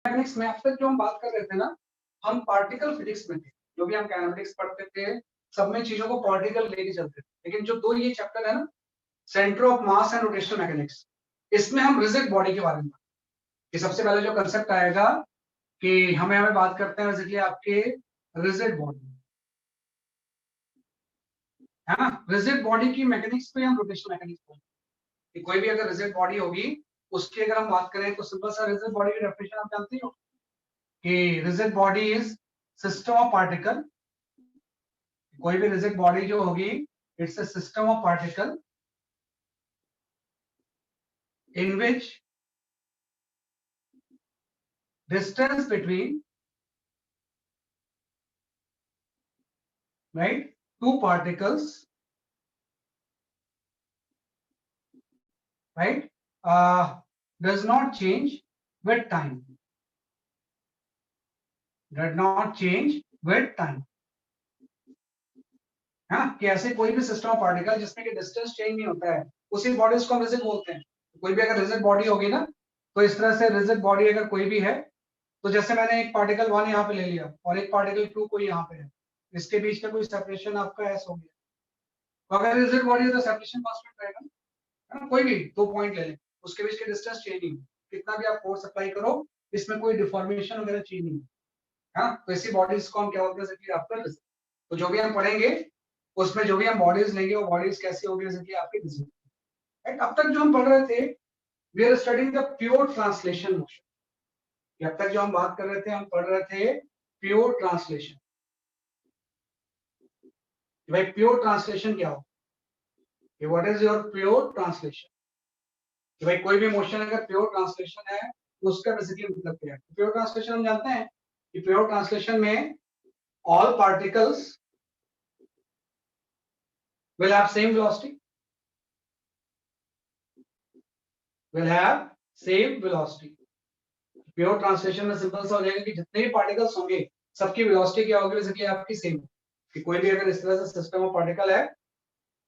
Mechanics में अब तक जो हम बात कर रहे थे ना, हम पार्टिकल फिजिक्स में थे। जो भी हम काइनेमेटिक्स पढ़ते थे, सब में चीजों को पार्टिकल लेके चलते थे। लेकिन जो दो ये चैप्टर है ना, centre of mass and rotational mechanics, इसमें हम रिजिड बॉडी के बारे में कि सबसे पहले जो कंसेप्ट आएगा कि हमें बात करते हैं बेसिकली आपके रिजिड बॉडी, है ना। रिजिड बॉडी की मैकेनिक्स को हम रोटेशनल मैकेनिक्स बोलते हैं कि कोई भी अगर रिजिड बॉडी होगी, उसकी अगर हम बात करें तो सिंपल सा रिजिड बॉडी की डेफिनेशन आप जानते हो कि rigid body is system of particle. कोई भी रिजिड बॉडी जो होगी, it's a system of particle in which distance between right two particles right does not change with time, does not change with time, हाँ कि ऐसे कोई भी system of particle जिसमें कि डिस्टेंस चेंज नहीं होता है, उसी बॉडीज को हम रिजिड बोलते हैं। कोई भी अगर रिजिड बॉडी होगी ना, तो इस तरह से रिजिड बॉडी अगर कोई भी है, तो जैसे मैंने एक पार्टिकल 1 यहाँ पे ले लिया और एक पार्टिकल 2 कोई यहाँ पे है, इसके बीच का कोई सेपरेशन आपका ऐसा हो गया, तो अगर रिजिड बॉडी है तो सेपरेशन कांस्टेंट रहेगा, है ना। कोई भी 2 पॉइंट ले लें, उसके बीच के डिस्टेंस चेंज नहीं, कितना भी आप फोर्स अप्लाई करो, इसमें कोई डिफॉर्मेशन वगैरह चेंज नहीं है, हाँ। तो ऐसी बॉडीज को हम क्या बोलते हैं, बेसिकली आपका रिजिड। तो जो भी हम पढ़ेंगे उसमें जो भी हम बॉडीज लेंगे, वो बॉडीज कैसी होगी, बेसिकली आपकी रिजिड। राइट, अब तक जो हम पढ़ रहे थे, we are studying the pure translation motion. अब तक जो हम बात कर रहे थे, हम पढ़ रहे थे प्योर ट्रांसलेशन। भाई प्योर ट्रांसलेशन क्या हो, what is your pure translation, कि भाई कोई भी मोशन अगर प्योर ट्रांसलेशन है तो उसका बेसिकली मतलब क्या है। प्योर ट्रांसलेशन हम जानते हैं कि प्योर ट्रांसलेशन में all particles will have same velocity, will have same velocity। Pure translation में सिंपल सा हो जाएगा कि जितने भी पार्टिकल्स होंगे, सबकी वेलोसिटी क्या होगी, बेसिकली आपकी सेम। कि कोई भी अगर इस तरह से सिस्टम ऑफ पार्टिकल है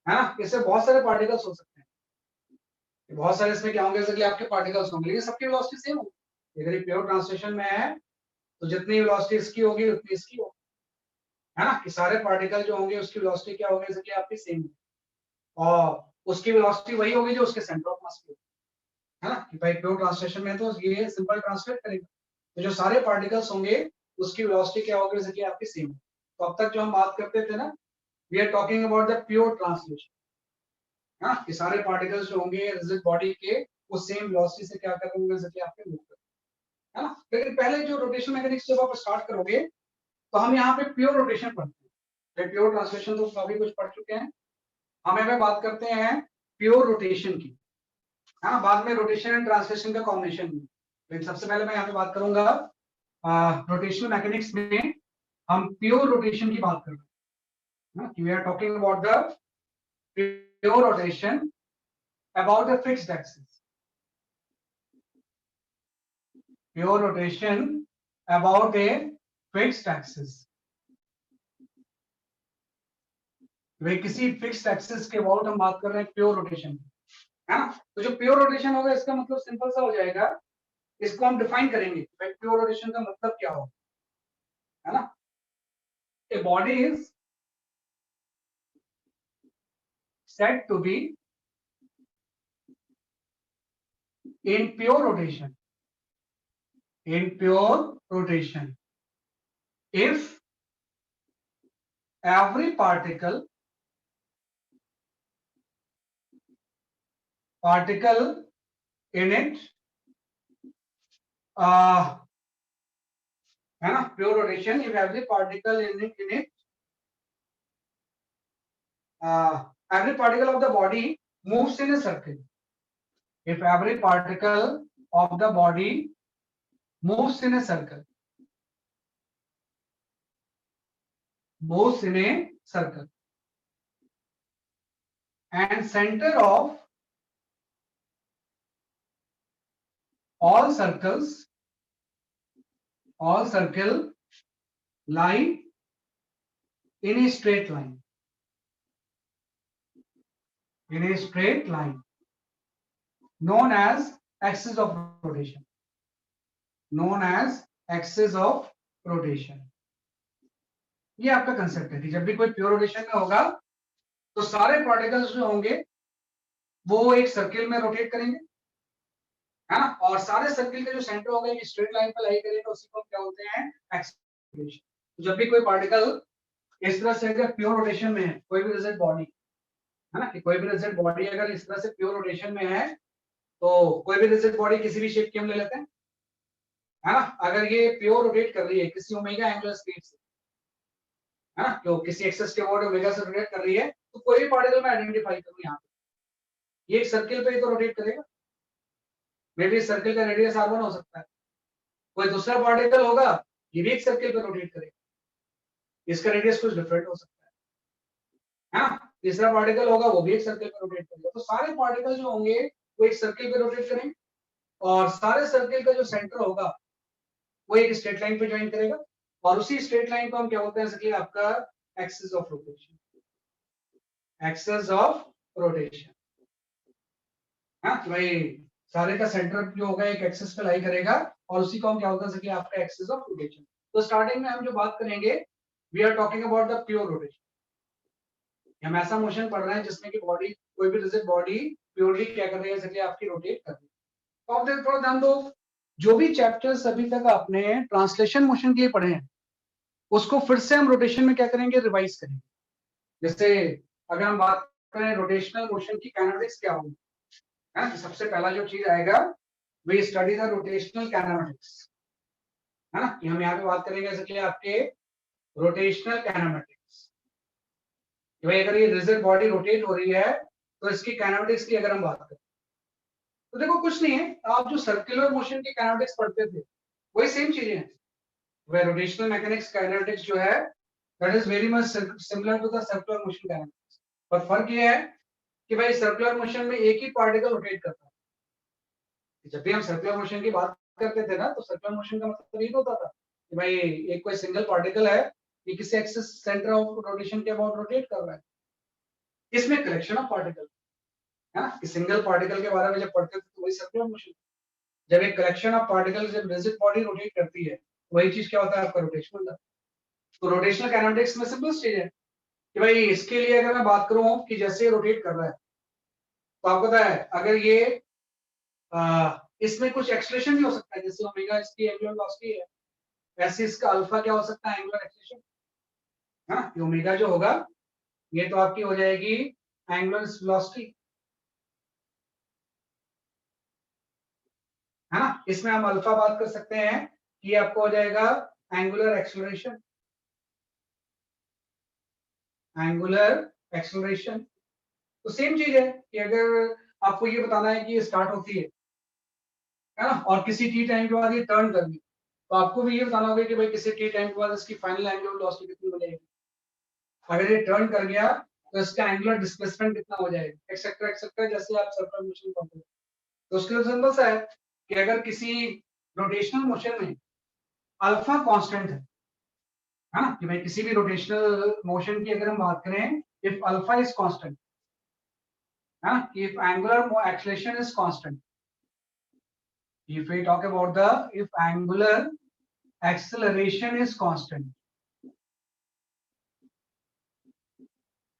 ना, इससे बहुत सारे पार्टिकल्स हो सकते हैं, बहुत सारे इसमें क्या होंगे, बेसिकली आपके पार्टिकल्स होंगे, लेकिन सबकी वेलोसिटी सेम होगी। अगर ये प्योर ट्रांसलेशन में है, तो जितनी वेलोसिटी इसकी होगी उतनी इसकी होगी, है ना। कि सारे पार्टिकल जो होंगे उसकी वेलोसिटी क्या होगी, बेसिकली आपकी सेम, और उसकी वेलोसिटी वही होगी जो उसके सेंटर ऑफ मास की, है ना। कि भाई प्योर ट्रांसलेशन में तो ये सिंपल ट्रांसलेट करेगा, तो जो सारे पार्टिकल्स होंगे उसकी वेलोसिटी क्या होगी, बेसिकली आपकी सेम। तो अब तक जो हम बात करते थे ना, we are talking about the pure translation, हाँ। कि सारे पार्टिकल्स जो होंगे रिजिड बॉडी के, वो सेम वेलोसिटी से क्या करेंगे, बेसिकली आपके मूव करेंगे, है ना। लेकिन पहले जो रोटेशन मैकेनिक्स जब आप स्टार्ट करोगे, तो हम यहाँ पे प्योर रोटेशन पढ़ते हैं। प्योर ट्रांसलेशन तो काफी कुछ पढ़ चुके हैं, हम यहाँ पे बात करते हैं प्योर रोटेशन की, हाँ। बाद में रोटेशन एंड ट्रांसलेशन का कॉम्बिनेशन। लेकिन सबसे पहले मैं यहाँ पे बात करूंगा रोटेशनल मैकेनिक्स में हम प्योर रोटेशन की बात कर रहे हैं। We are talking about the pure rotation about a fixed axis, pure rotation about a fixed axis. वे किसी फिक्स्ड एक्सिस के अबाउट हम बात कर रहे हैं प्योर रोटेशन, है ना। तो जो प्योर रोटेशन होगा, इसका मतलब सिंपल सा हो जाएगा, इसको हम डिफाइन करेंगे, प्योर रोटेशन का मतलब क्या होगा, है ना। A body is said to be in pure rotation, in pure rotation if every particle in it है ना, pure rotation if every particle in it every particle of the body moves in a circle, if every particle of the body moves in a circle, moves in a circle and center of all circle lie in a straight line, in a straight line known as axis of rotation, known as axis of rotation. ये आपका concept है कि जब भी कोई pure rotation में होगा तो सारे पार्टिकल्स जो होंगे वो एक सर्किल में रोटेट करेंगे, है ना, और सारे सर्किल का जो सेंटर होगा एक स्ट्रेट लाइन पर लाई करेगा, उसी को क्या बोलते हैं, एक्सिस रोटेशन। जब भी कोई पार्टिकल इस तरह से अगर प्योर रोटेशन में है, कोई भी रिजिड बॉडी, है ना, कि कोई भी रिजिड बॉडी अगर इस तरह से प्योर रोटेशन में है, तो कोई भी रिजिड बॉडी किसी भी शेप की हम ले लेते हैं, है ना, अगर ये प्योर रोटेट कर रही है किसी ओमेगा एंगुलर स्पीड से, है ना, तो किसी एक्सिस के अबाउट ओमेगा से रोटेट कर रही है, तो कोई भी पार्टिकल मैं आइडेंटिफाई करूं यहाँ पे, ये एक सर्किल पे ही तो रोटेट करेगा, मे बी सर्किल का रेडियस r1 हो सकता है, कोई दूसरा पार्टिकल होगा ये भी एक सर्किल पे रोटेट करेगा, इसका रेडियस कुछ डिफरेंट हो सकता है ना, तीसरा पार्टिकल होगा वो भी एक सर्किल पे रोटेट करेगा, तो सारे पार्टिकल जो होंगे वो एक सर्किल पे रोटेट करेंगे, और सारे सर्किल का जो सेंटर होगा वो एक स्ट्रेट लाइन पे ज्वाइन करेगा, और उसी स्ट्रेट लाइन को हम क्या बोलते हैं, इसलिए आपका axis of rotation, axis of rotation, हाँ, तो भाई सारे का सेंटर जो होगा एक एक्सिस पे लाई करेगा, और उसी को हम क्या बोलते हैं, इसलिए आपका एक्सिस ऑफ रोटेशन। तो स्टार्टिंग में हम जो बात करेंगे, we are talking about the pure rotation, हम ऐसा मोशन पढ़ रहे हैं जिसमें कि बॉडी, कोई भी रिजिड बॉडी प्योरली क्या कर रही है, इसलिए आपकी रोटेट कर रही है। तो आप थोड़ा ध्यान दो, जो भी चैप्टर्स अभी तक आपने ट्रांसलेशन मोशन के लिए पढ़े हैं, उसको फिर से हम रोटेशन में क्या करेंगे, रिवाइज करेंगे। जैसे अगर हम बात करें रोटेशनल मोशन की काइनेटिक्स क्या होगी, है ना, सबसे पहला जो चीज आएगा, we study the rotational kinetics, है ना, कि हम यहाँ पे बात करेंगे जैसे कि आपके रोटेशनल काइनेटिक्स, कि भाई अगर ये रिजिड बॉडी रोटेट हो रही है तो इसकी काइनेटिक्स की अगर हम बात करें, तो देखो कुछ नहीं है, आप जो सर्कुलर मोशन की काइनेटिक्स पढ़ते थे वही सेम चीजें हैं, वह रोटेशनल मैकेनिक्स काइनेटिक्स जो है that is very much similar to the circular motion kinetics, पर फर्क ये है कि भाई सर्कुलर मोशन में एक ही पार्टिकल रोटेट करता है। जब भी हम सर्कुलर मोशन की बात करते थे ना, तो सर्कुलर मोशन का मतलब ये होता था कि भाई एक कोई सिंगल पार्टिकल है, ये किसी एक्सिस सेंटर ऑफ रोटेशन के अबाउट रोटेट कर रहा है, इसमें कलेक्शन ऑफ पार्टिकल, है ना, कि सिंगल पार्टिकल के बारे में जब पढ़ते थे तो वही सर्कुलर मोशन, जब एक कलेक्शन ऑफ पार्टिकल जब रिजिड बॉडी रोटेट करती है, वही चीज क्या होता है, आपका रोटेशन होता है। तो रोटेशनल काइनेटिक्स में सिंपल चीज है कि भाई इसके लिए अगर मैं बात करूं कि जैसे रोटेट कर रहा है, तो आपको पता है अगर ये इसमें कुछ एक्सलेशन भी हो सकता है, जैसे ओमेगा इसकी एंगुलर वेलोसिटी है, वैसे इसका अल्फा क्या हो सकता है, एंगुलर एक्सलेशन, है ना, ओमेगा जो होगा ये तो आपकी हो जाएगी एंगुलर वेलोसिटी, है ना, इसमें हम अल्फा बात कर सकते हैं कि आपको हो जाएगा एंगुलर एक्सेलरेशन, एंगुलर एक्सेलरेशन। तो सेम चीज है कि अगर आपको ये बताना है कि ये स्टार्ट होती है ना, और किसी टी टाइम के बाद ये टर्न कर ली, तो आपको भी ये बताना होगा कि भाई किसी टी टाइम के बाद इसकी फाइनल एंगुलर वेलोसिटी कितनी बनेगी, अगर ये टर्न कर गया तो इसका एंगुलर डिस्प्लेसमेंट कितना हो जाएगा, एक्सेट्रा, जैसे आप सर्कुलर मोशन करते हैं। तो उसके लिए सिंपल सा है कि अगर किसी रोटेशनल मोशन में अल्फा कांस्टेंट है ना, कि भाई किसी भी रोटेशनल मोशन की अगर हम बात करें, इफ अल्फा इज कांस्टेंट, है ना, if angular acceleration is constant, if we talk about the if angular acceleration is constant,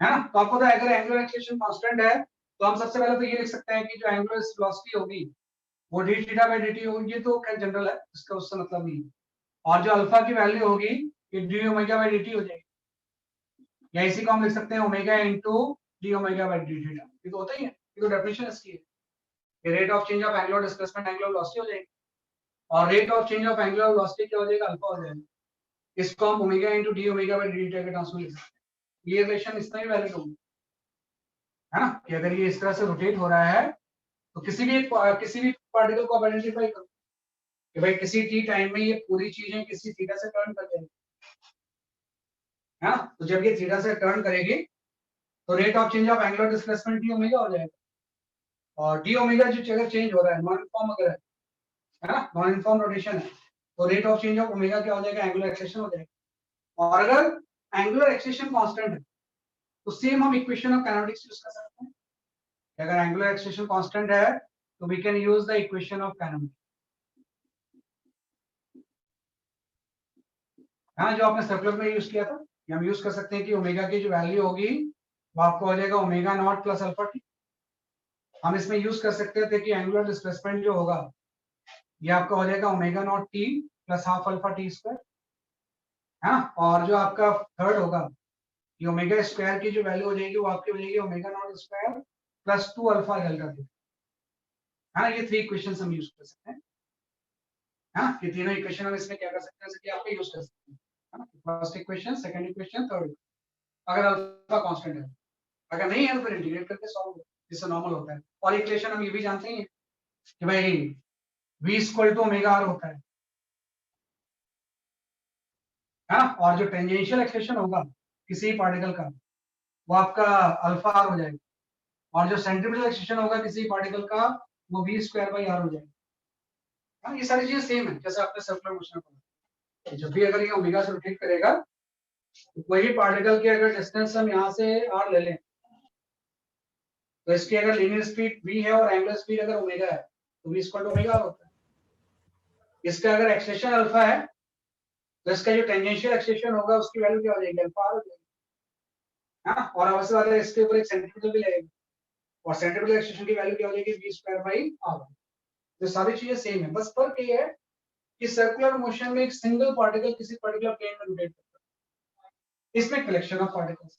है ना, तो आपको अगर एंगुलर एक्सेलरेशन कांस्टेंट है तो हम सबसे पहले तो ये लिख सकते हैं कि जो एंगुलर वेलोसिटी होगी वो डी थीटा बाय dt होगी, ये तो खैर जनरल है, इसका उससे मतलब नहीं है, और जो अल्फा की वैल्यू होगी ये डी ओमेगा बाय dt हो जाएगी, या इसी को हम लिख सकते हैं omega into D omega by D theta, ये तो होता ही है, ये तो डेफिनेशन इसकी है, rate of change of angular displacement angular velocity हो जाएगी, और rate of change of angular velocity क्या हो जाएगा, अल्फा हो जाएगा, इसको हम omega into D omega by D theta के टर्म्स में लिख सकते हैं। ये रिलेशन इतना ही वैलिड होगी, है ना, कि अगर ये इस तरह से रोटेट हो रहा है तो किसी भी पार्टिकल को आप आइडेंटिफाई करो कि भाई किसी टी टाइम में ये पूरी चीजें किसी थीटा से टर्न कर जाएंगी, है ना, तो जब ये थीटा से टर्न करेगी तो rate of change of angular displacement D omega हो जाएगा, और डी ओमेगा जो अगर चेंज हो रहा है नॉन यूनिफॉर्म अगर है ना, नॉन यूनिफॉर्म रोटेशन है, तो rate of change of omega क्या हो जाएगा, एंगुलर एक्सेलरेशन हो जाएगा, और अगर एंगुलर एक्सेलरेशन कांस्टेंट है तो सेम हम इक्वेशन ऑफ काइनेटिक्स यूज कर सकते हैं, अगर एंगुलर एक्सेलरेशन कांस्टेंट है तो we can use the equation of kinetics, हाँ, जो आपने सर्कुलर में यूज किया था, ये हम यूज कर सकते हैं कि ओमेगा की जो वैल्यू होगी वो आपको हो जाएगा omega naught plus alpha T. हम इसमें यूज कर सकते थे कि एंगुलर डिस्प्लेसमेंट जो होगा ये आपका हो जाएगा omega naught T plus half alpha T square, है ना। और जो आपका थर्ड होगा ये ओमेगा स्क्वायर की जो वैल्यू हो जाएगी वो आपकी हो जाएगी omega naught square plus 2 alpha delta T, है ना। ये 3 इक्वेशंस हम यूज कर सकते हैं, है ना। ये तीनों इक्वेशन हम इसमें क्या कर सकते हैं, जैसे कि आपको यूज कर सकते हैं, है ना। First equation, second equation, third, अगर अल्फा कांस्टेंट है, अगर नहीं है तो फिर इंटीग्रेट करके सॉल्व करो, जिससे नॉर्मल होता है। और इक्वेशन हम ये भी जानते हैं कि भाई v equal to omega r होता है ना। और जो टेंजेंशियल एक्सेशन होगा किसी पार्टिकल का वो आपका अल्फा आर हो जाएगा, और जो सेंट्रीफ्यूगल एक्सेशन होगा किसी पार्टिकल का वो v स्क्वायर बाई आर हो जाएगा। हाँ, ये सारी चीजें सेम है जैसे आपने सर्कुलर मोशन में पढ़ा। जब भी अगर ये ओमेगा से रोटेट करेगा तो कोई भी पार्टिकल की अगर डिस्टेंस हम यहाँ से r ले लें तो इसकी अगर लीनियर स्पीड v है और एंगुलर स्पीड अगर ओमेगा है तो v equal to omega r होता है। इसका अगर एक्सेशन अल्फा है तो इसका जो टेंजेंशियल एक्सेशन होगा उसकी वैल्यू क्या हो जाएगी, अल्फा आर हो जाएगी, हाँ। और अवश्य बात है इसके ऊपर एक सेंट्रीफ्यूगल भी लगेगा और सेंट्रीफ्यूगल एक्सेशन की वैल्यू क्या हो जाएगी, v स्क्वायर बाई आर। तो सारी चीजें सेम है, बस फर्क ये है कि सर्कुलर मोशन में एक सिंगल पार्टिकल किसी पर्टिकुलर प्लेन में रोटेट करता है, इसमें कलेक्शन ऑफ पार्टिकल्स,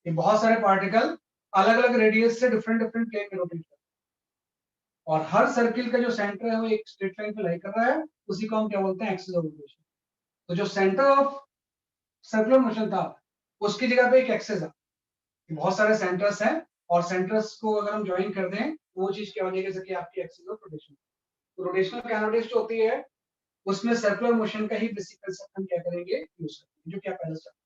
ये बहुत सारे पार्टिकल अलग अलग रेडियस से डिफरेंट डिफरेंट प्लेन में रोटेट करते हैं और हर सर्किल का जो सेंटर है वो एक स्ट्रेट लाइन पे लाई कर रहा है, उसी को हम क्या बोलते हैं, एक्सिस ऑफ रोटेशन। तो जो सेंटर ऑफ सर्कुलर मोशन था उसकी जगह पे एक एक्सिस है, बहुत सारे सेंटर्स हैं और सेंटर्स को अगर हम ज्वाइन कर दें तो वो चीज क्या हो जाएगी, जैसे कि आपकी एक्सिस ऑफ रोटेशन। तो रोटेशनल काइनेटिक्स जो होती है उसमें सर्कुलर मोशन का ही बेसिक कंसेप्ट हम क्या करेंगे, यूज करेंगे, जो क्या पहले स्टार्ट।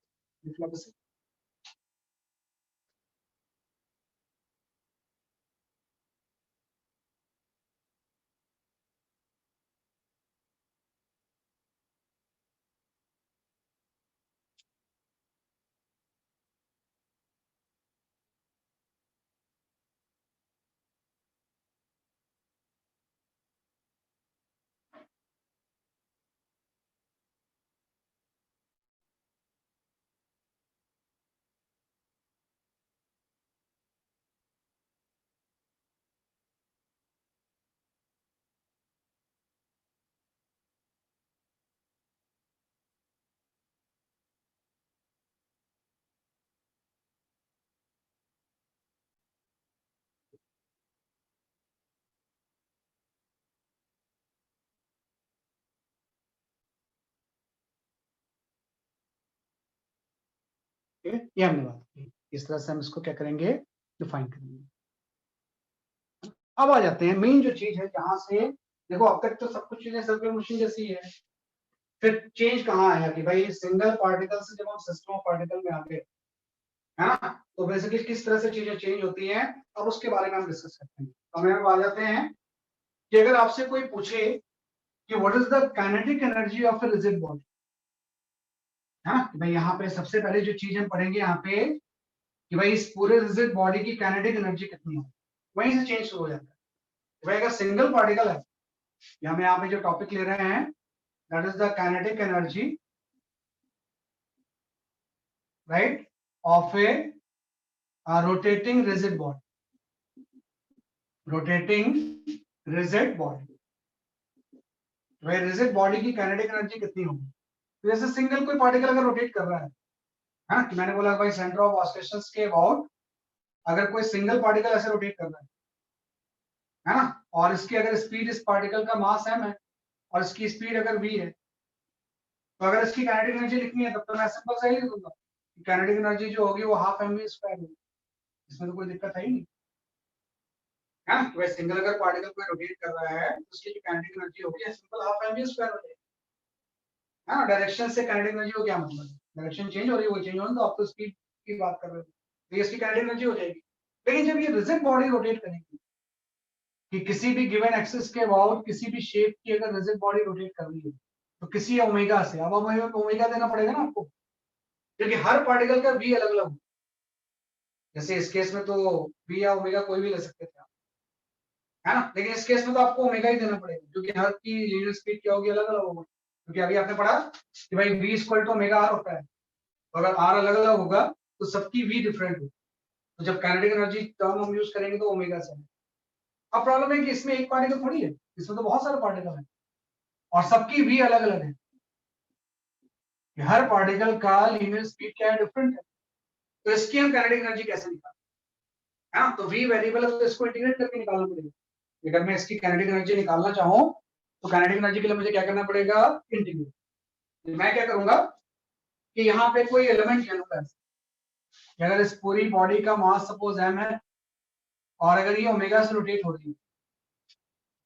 ये हमने बात की, इस तरह से हम इसको क्या करेंगे, डिफाइन करेंगे। अब आ जाते हैं मेन जो चीज है जहां से, देखो अब तक तो सब कुछ चीजें सर्कुलर मोशन जैसी है, फिर चेंज कहाँ आया कि भाई सिंगल पार्टिकल से जब हम सिस्टम ऑफ पार्टिकल में आ गए, है ना। तो बेसिकली किस तरह से चीजें चेंज होती हैं अब उसके बारे में हम डिस्कस करते हैं। तो हमें आ जाते हैं कि अगर आपसे कोई पूछे कि what is the kinetic energy of a rigid body, है ना, कि भाई यहाँ पे सबसे पहले जो चीज हम पढ़ेंगे यहाँ पे कि भाई इस पूरे रिजिड बॉडी की काइनेटिक एनर्जी कितनी है, वहीं से चेंज शुरू हो जाता है। भाई अगर सिंगल पार्टिकल है, हम यहाँ पे जो टॉपिक ले रहे हैं that is the kinetic energy, right, of A rotating rigid body, rotating rigid body. भाई रिजिड बॉडी की काइनेटिक एनर्जी कितनी होगी, तो जैसे सिंगल कोई पार्टिकल अगर रोटेट कर रहा है ना, कि मैंने बोला भाई सेंटर ऑफ ऑस्किलेशंस के अबाउट अगर कोई सिंगल पार्टिकल ऐसे रोटेट कर रहा है ना, और इसकी अगर स्पीड, इस पार्टिकल का मास m है और इसकी स्पीड अगर v है, तो अगर इसकी काइनेटिक एनर्जी लिखनी है तब तो मैं सिंपल सा ही लिख दूंगा, काइनेटिक एनर्जी जो होगी वो हाफ mv स्क्वायर होगी, इसमें तो कोई दिक्कत है ही नहीं, है ना। तो वैसे सिंगल अगर पार्टिकल कोई रोटेट कर रहा है तो उसकी जो काइनेटिक एनर्जी होगी सिंपल हाफ mv स्क्वायर हो जाएगी, है ना। डायरेक्शन से काइनेटिक एनर्जी को क्या मतलब है, डायरेक्शन चेंज हो रही है, वो चेंज हो रहा है, तो आप तो स्पीड की बात कर रहे हो, तो इसकी काइनेटिक एनर्जी हो जाएगी। लेकिन जब ये रिजिड बॉडी रोटेट करेगी कि किसी भी गिवन एक्सिस के अबाउट किसी भी शेप की अगर रिजिड बॉडी रोटेट कर रही है तो किसी ओमेगा से, अब ओमेगा देना पड़ेगा ना आपको, क्योंकि हर पार्टिकल का v अलग अलग, जैसे इस केस में तो v या ओमेगा कोई भी ले सकते थे आप, है ना, लेकिन इस केस में तो आपको ओमेगा ही देना पड़ेगा क्योंकि हर की लीनियर स्पीड क्या होगी, अलग अलग होगी। क्योंकि अभी आपने पढ़ा कि भाई v equal to omega R होता है, तो अगर r अलग अलग होगा तो सबकी v डिफरेंट हो, तो जब काइनेटिक एनर्जी टर्म हम यूज करेंगे तो ओमेगा से। अब प्रॉब्लम है कि इसमें एक पार्टिकल थोड़ी है, इसमें तो बहुत सारे पार्टिकल हैं और सबकी v अलग अलग है, हर पार्टिकल का लीनियर स्पीड क्या है, डिफरेंट है, तो इसकी हम काइनेटिक एनर्जी कैसे निकालें? हाँ, तो v वेरिएबल है तो इसको इंटीग्रेट करके निकालना पड़ेगा। अगर मैं इसकी काइनेटिक एनर्जी निकालना चाहूँ तो काइनेटिक एनर्जी के लिए मुझे क्या करना पड़ेगा, इंटीग्रेट। मैं क्या करूंगा कि यहाँ पे कोई एलिमेंट ले लूंगा, अगर इस पूरी बॉडी का मास सपोज m है और अगर ये ओमेगा से रोटेट हो रही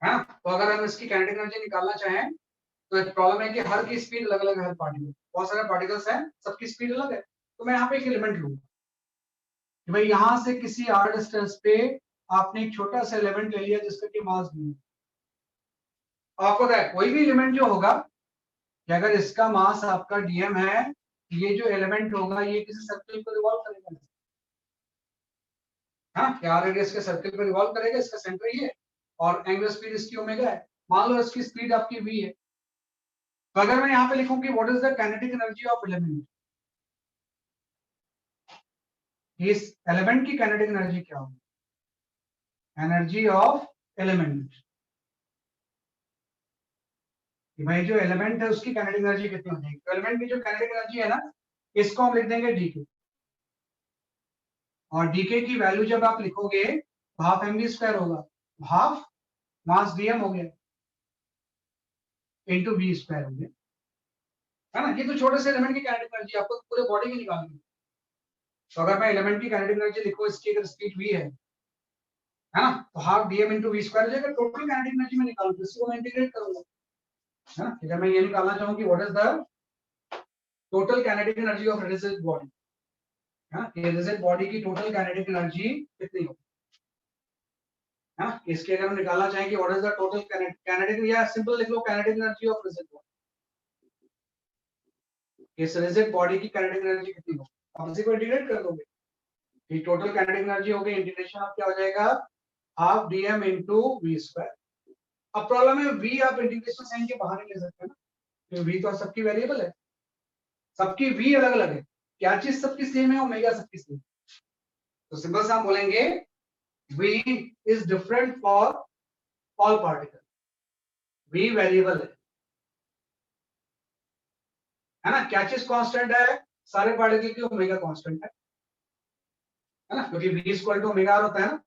है, तो अगर हम इसकी काइनेटिक एनर्जी निकालना चाहें तो एक प्रॉब्लम है कि हर की स्पीड अलग अलग है, हर पार्टिकल, बहुत सारे पार्टिकल्स हैं, सबकी स्पीड अलग है, तो मैं यहाँ पे एक एलिमेंट लूंगा कि भाई यहाँ से किसी r डिस्टेंस पे आपने एक छोटा सा एलिमेंट ले लिया जिसका कि मास भी है। आपको पता है कोई भी एलिमेंट जो होगा कि अगर इसका मास आपका dm है, ये जो एलिमेंट होगा ये किसी सर्कल पर रिवॉल्व करेगा, हाँ, r रेडियस के सर्कल पर रिवॉल्व करेगा, इसका सेंटर ये और एंगुलर स्पीड इसकी ओमेगा है, मान लो इसकी स्पीड आपकी v है, तो अगर मैं यहाँ पे लिखूं कि what is the kinetic energy of element, इस एलिमेंट की काइनेटिक एनर्जी क्या होगी, एनर्जी ऑफ एलिमेंट, भाई जो एलिमेंट है उसकी काइनेटिक एनर्जी कितनी हो जाएगी, तो एलिमेंट की जो काइनेटिक एनर्जी है ना, इसको हम लिख देंगे डीके, और डीके की वैल्यू जब आप लिखोगे तो हाफ एम स्क्वायर होगा, हाफ मास डीएम हो गया इंटू बी स्क्वायर हो गया, है ना। ये तो छोटे से एलिमेंट की काइनेटिक एनर्जी, आपको पूरे बॉडी की निकालनी है, तो अगर मैं एलिमेंट की काइनेटिक एनर्जी लिखूं, इसकी अगर स्पीड v है ना, तो half DM into V square हो जाएगा, टोटल काइनेटिक एनर्जी में निकालूं तो इसको मैं इंटीग्रेट करूंगा, है ना। अगर मैं ये निकालना चाहूं कि what is the total kinetic energy of rigid body, है ना, ये रिजिड बॉडी की टोटल काइनेटिक एनर्जी कितनी होगी, हाँ, इसके अगर हम निकालना चाहें कि what is the total kinetic, या सिंपल लिख लो kinetic energy of rigid body, इस रिजिड बॉडी की काइनेटिक एनर्जी कितनी होगी, आप इसी को इंटीग्रेट कर दोगे, ये टोटल काइनेटिक एनर्जी हो गई, इंटीग्रेशन ऑफ क्या हो जाएगा, half DM into V square. अब प्रॉब्लम है v आप इंटीग्रेशन साइन के बाहर नहीं ले सकते ना, तो v तो सबकी वेरिएबल है, सबकी v अलग अलग है, क्या चीज सबकी सेम है, ओमेगा सबकी सेम, तो सिंपल से हम बोलेंगे v is different for all particle, v variable है ना, क्या चीज कांस्टेंट है, सारे पार्टिकल की ओमेगा कांस्टेंट है ना, क्योंकि v equal to omega r होता है ना,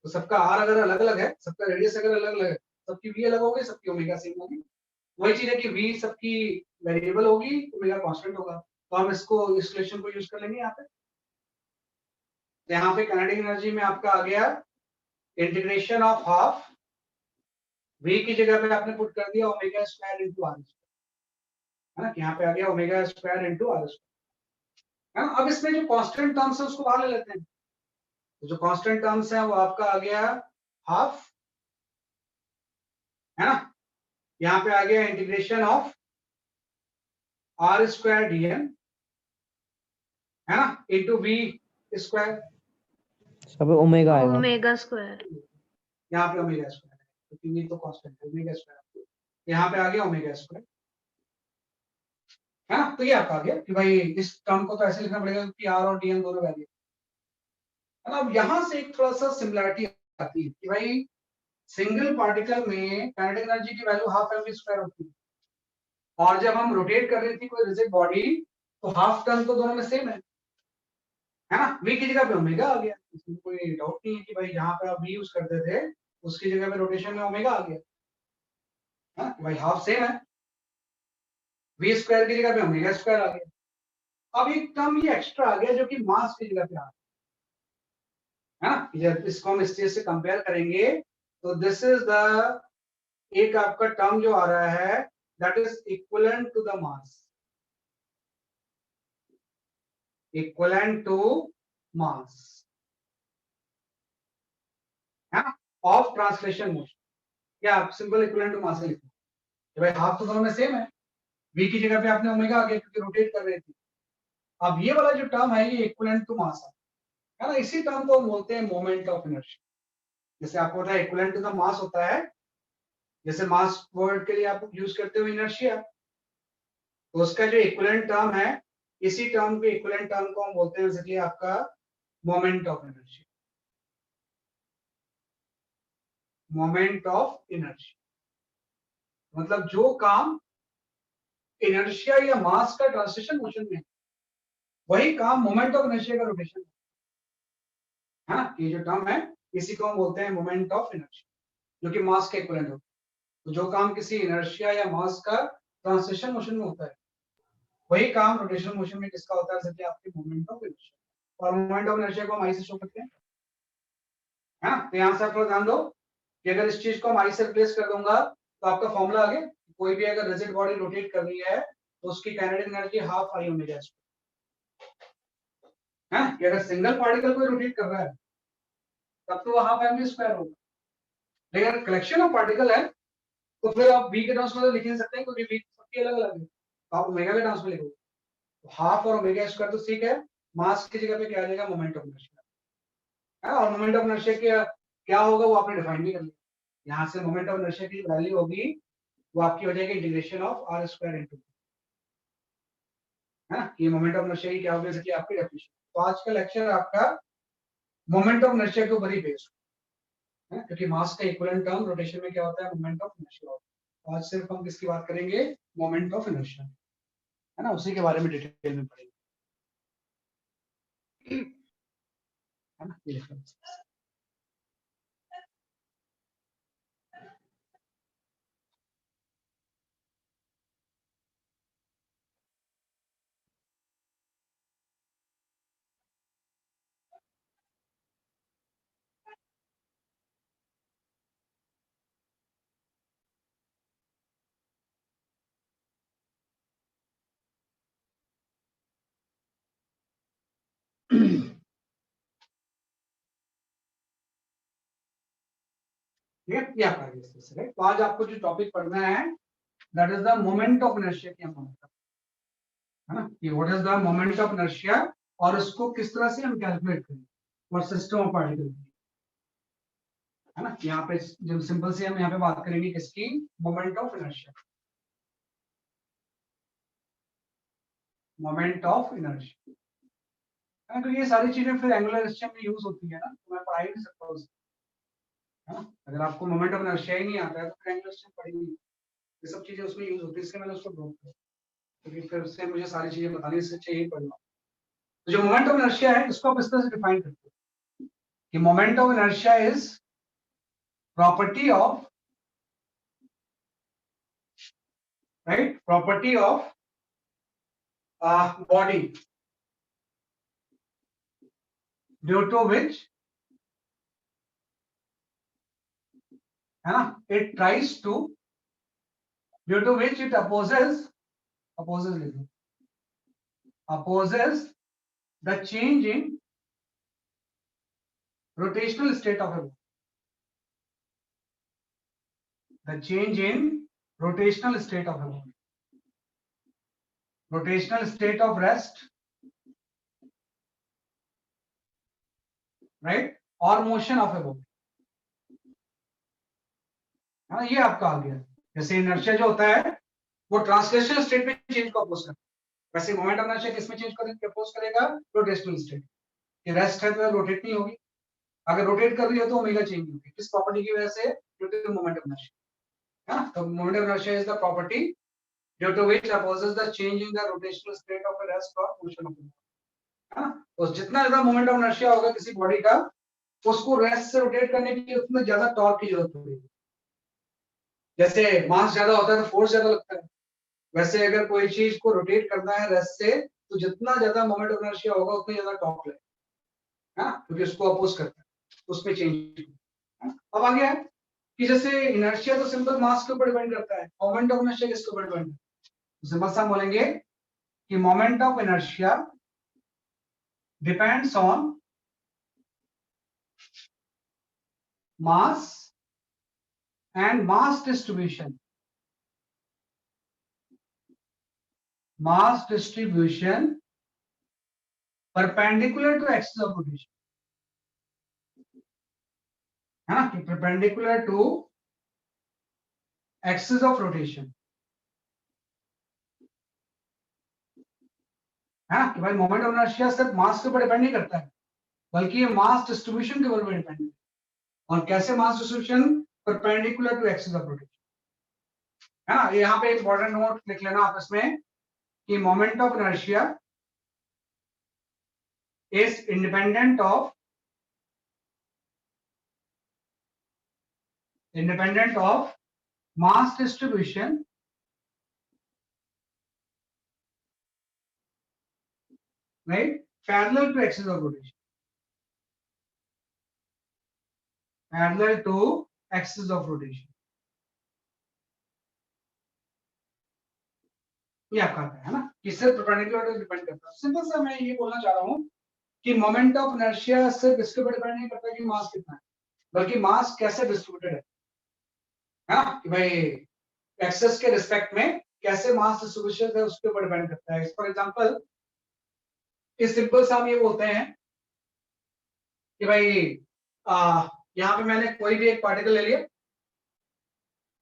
तो सबका r अगर अलग अलग है, सबका रेडियस अगर अलग अलग है, सबकी v अलग होगी, सबकी ओमेगा सेम होगी, वही चीज है कि v सबकी वेरिएबल होगी, ओमेगा कांस्टेंट होगा, तो हम इसको इस रिलेशन को यूज कर लेंगे यहाँ पे, तो यहाँ पे काइनेटिक एनर्जी में आपका आ गया इंटीग्रेशन ऑफ हाफ v की जगह पे आपने पुट कर दिया ओमेगा स्क्वायर इनटू r, है ना, यहाँ पे आ गया omega square into r square, है ना। अब इसमें जो कांस्टेंट टर्म्स है उसको बाहर ले लेते हैं, तो जो कांस्टेंट टर्म्स है वो आपका आ गया हाफ, है ना, यहाँ पे आ गया integration of r square dm, है ना, इनटू v स्क्वायर, सब ओमेगा आएगा, ओमेगा स्क्वायर, यहाँ पे ओमेगा स्क्वायर है क्योंकि v तो कांस्टेंट है, ओमेगा स्क्वायर, यहाँ पे आ गया ओमेगा स्क्वायर, है ना। तो ये आपका आ गया कि भाई इस टर्म को तो ऐसे लिखना पड़ेगा कि r और dm दोनों वैल्यू, है ना। अब यहाँ से एक थोड़ा सा सिमिलरिटी आती है कि भाई सिंगल पार्टिकल में काइनेटिक एनर्जी की वैल्यू हाफ एम स्क्वायर होती है, और जब हम रोटेट कर रही थी कोई रिजिड बॉडी तो हाफ टर्म तो दोनों में सेम है ना, v की जगह पे ओमेगा आ गया, इसमें कोई डाउट नहीं है कि भाई जहां पे आप v यूज करते थे उसकी जगह पे रोटेशन में ओमेगा आ गया, है ना, भाई हाफ सेम है, v स्क्वायर की जगह पे ओमेगा स्क्वायर आ गया। अब एक टर्म ये एक्स्ट्रा आ गया जो कि मास की जगह पे आ गया, है ना, जब इसको हम इस चीज से कंपेयर करेंगे तो दिस इज द एक आपका टर्म जो आ रहा है that is equivalent to the mass, equivalent to mass, है ना, ऑफ ट्रांसलेशन मोशन, क्या आप सिंपल इक्विवेलेंट टू मास लिखो, भाई हाफ तो दोनों में सेम है, v की जगह पे आपने ओमेगा आ गया क्योंकि रोटेट कर रहे थे। अब ये वाला जो टर्म है ये इक्विवेलेंट टू मास है ना, इसी टर्म को हम बोलते हैं मोमेंट ऑफ इनर्शिया, जैसे आपको पता है इक्विवेलेंट टू द मास होता है जैसे मास वर्ड के लिए आप यूज करते हो इनर्शिया, तो उसका जो इक्विवेलेंट टर्म है, इसी टर्म के इक्विवेलेंट टर्म को हम बोलते हैं बेसिकली आपका moment of inertia. Moment of inertia मतलब जो काम इनर्शिया या मास का ट्रांसलेशन मोशन में है, वही काम मोमेंट ऑफ इनर्शिया का रोटेशन है। हाँ, ये जो टर्म है इसी को हम बोलते हैं मोमेंट ऑफ इनर्शिया, जो कि मास के इक्विवेलेंट होता है। तो जो काम किसी इनर्शिया या मास का ट्रांसलेशन मोशन में होता है, वही काम रोटेशनल मोशन में किसका होता है, जैसे आपके मोमेंट ऑफ इनर्शिया। और मोमेंट ऑफ इनर्शिया को हम आई से शो करते हैं। हाँ, तो यहाँ से आप लोग ध्यान दो कि अगर इस चीज को हम आई से रिप्लेस कर दूंगा तो आपका फॉर्मूला आगे, कोई भी अगर रिजिड बॉडी रोटेट कर रही है तो उसकी kinetic energy half I omega square है। कि अगर सिंगल पार्टिकल को रोटेट कर रहा है तब तो वो हाफ एम स्क्वायर होगा, लेकिन अगर कलेक्शन ऑफ पार्टिकल है तो फिर आप बी के टर्म्स में तो लिख नहीं सकते क्योंकि बी सबकी अलग अलग है, तो आप ओमेगा के टर्म्स में लिखोगे। तो हाफ और ओमेगा स्क्वायर तो ठीक है, मास की जगह पे क्या आ जाएगा, मोमेंट ऑफ इनर्शिया है। और मोमेंट ऑफ इनर्शिया क्या होगा वो आपने डिफाइन भी कर लिया। यहाँ से मोमेंट ऑफ इनर्शिया की वैल्यू होगी, वो आपकी हो जाएगी integration of R square into, है ना। ये मोमेंट ऑफ इनर्शिया की क्या होगी, जैसे आपकी डेफिनेशन। तो आज का लेक्चर आपका मोमेंट ऑफ इनर्शिया के ऊपर ही बेस्ड है, क्योंकि मास का इक्विवेलेंट टर्म रोटेशन में क्या होता है, मोमेंट ऑफ इनर्शिया होता है। तो आज सिर्फ हम किसकी बात करेंगे, मोमेंट ऑफ इनर्शिया, है ना, उसी के बारे में डिटेल में पढ़ेंगे, है ना। ये देखो। ये आपका है। तो आज आपको जो टॉपिक पढ़ना है that is the moment of inertia की हम बात है ना, कि what is the moment of inertia और उसको किस तरह से हम कैलकुलेट करें फॉर सिस्टम ऑफ पार्टिकल, है ना। यहाँ पे जब सिंपल से हम यहाँ पे बात करेंगे किसकी, moment of inertia, moment of inertia. तो ये सारी चीजें फिर एंगुलर सिस्टम में यूज होती है ना, तो मैं पढ़ा ही नहीं सकता उसे, है ना। अगर आपको मोमेंट ऑफ इनर्शिया ही नहीं आता है तो फिर एंगुलर सिस्टम पढ़ेंगे, ये सब चीजें उसमें यूज होती है, इसलिए मैंने उसको ड्रॉप किया, क्योंकि फिर उससे मुझे सारी चीजें बताने से चाहिए पढ़ना। तो जो मोमेंट ऑफ इनर्शिया है इसको आप इस तरह से डिफाइन करते हैं कि moment of inertia is property of, right, property of body due to which, है ना, it tries to, due to which it opposes, opposes opposes the change in rotational state of a body, the change in rotational state of a body, rotational state of rest, right, or motion of a body, है ना। ये आपका आ गया। जैसे inertia जो होता है वो ट्रांसलेशनल स्टेट में चेंज को अपोज करता है, वैसे मोमेंट ऑफ इनर्शिया किसमें चेंज करेगा, अपोज करेगा, रोटेशनल स्टेट। कि रेस्ट है तो रोटेट नहीं होगी, अगर रोटेट कर रही है तो ओमेगा चेंज होगी, किस प्रॉपर्टी की वजह से, due to moment of inertia, है ना। तो moment of inertia is the property due to which opposes the change in the rotational state of a rest or motion of a body, है ना। तो जितना ज्यादा मोमेंट ऑफ इनर्शिया होगा किसी बॉडी का, उसको रेस्ट से रोटेट करने के लिए उतना ज्यादा टॉर्क की जरूरत पड़ेगी। जैसे मास ज्यादा होता है तो फोर्स ज्यादा लगता है, वैसे अगर कोई चीज को रोटेट करना है रेस्ट से तो जितना ज्यादा मोमेंट ऑफ इनर्शिया होगा उतना ज्यादा टॉर्क लगेगा, है, क्योंकि उसको अपोज करता है, उसमें चेंज। अब आ गया है कि जैसे इनर्शिया तो सिंपल मास के ऊपर डिपेंड करता है, मोमेंट ऑफ इनर्शिया किसके ऊपर डिपेंड करता है, सिंपल सा बोलेंगे कि moment of inertia depends on mass and mass distribution, mass distribution perpendicular to axis of rotation, है ना, कि perpendicular to axis of rotation, है ना, कि भाई मोमेंट ऑफ इनर्शिया सिर्फ मास के ऊपर डिपेंड नहीं करता है, बल्कि ये मास डिस्ट्रीब्यूशन के ऊपर डिपेंड है। और कैसे mass distribution, perpendicular to axis of rotation, है ना। यहाँ पे इंपॉर्टेंट नोट लिख लेना आपस में कि moment of inertia is independent of mass distribution right parallel to axis of rotation, parallel to axis of rotation, ये आपका है ना, कि सिर्फ परपेंडिकुलर पे डिपेंड करता है। सिंपल सा मैं ये बोलना चाह रहा हूँ कि मोमेंट ऑफ इनर्शिया सिर्फ इसके ऊपर डिपेंड नहीं करता कि मास कितना है, बल्कि मास कैसे डिस्ट्रीब्यूटेड है ना, कि भाई एक्सेस के रिस्पेक्ट में कैसे मास डिस्ट्रीब्यूशन है उसके ऊपर डिपेंड करता है। फॉर एग्जांपल इस सिंपल सा हम ये बोलते हैं कि भाई यहाँ पे मैंने कोई भी एक पार्टिकल ले लिया, है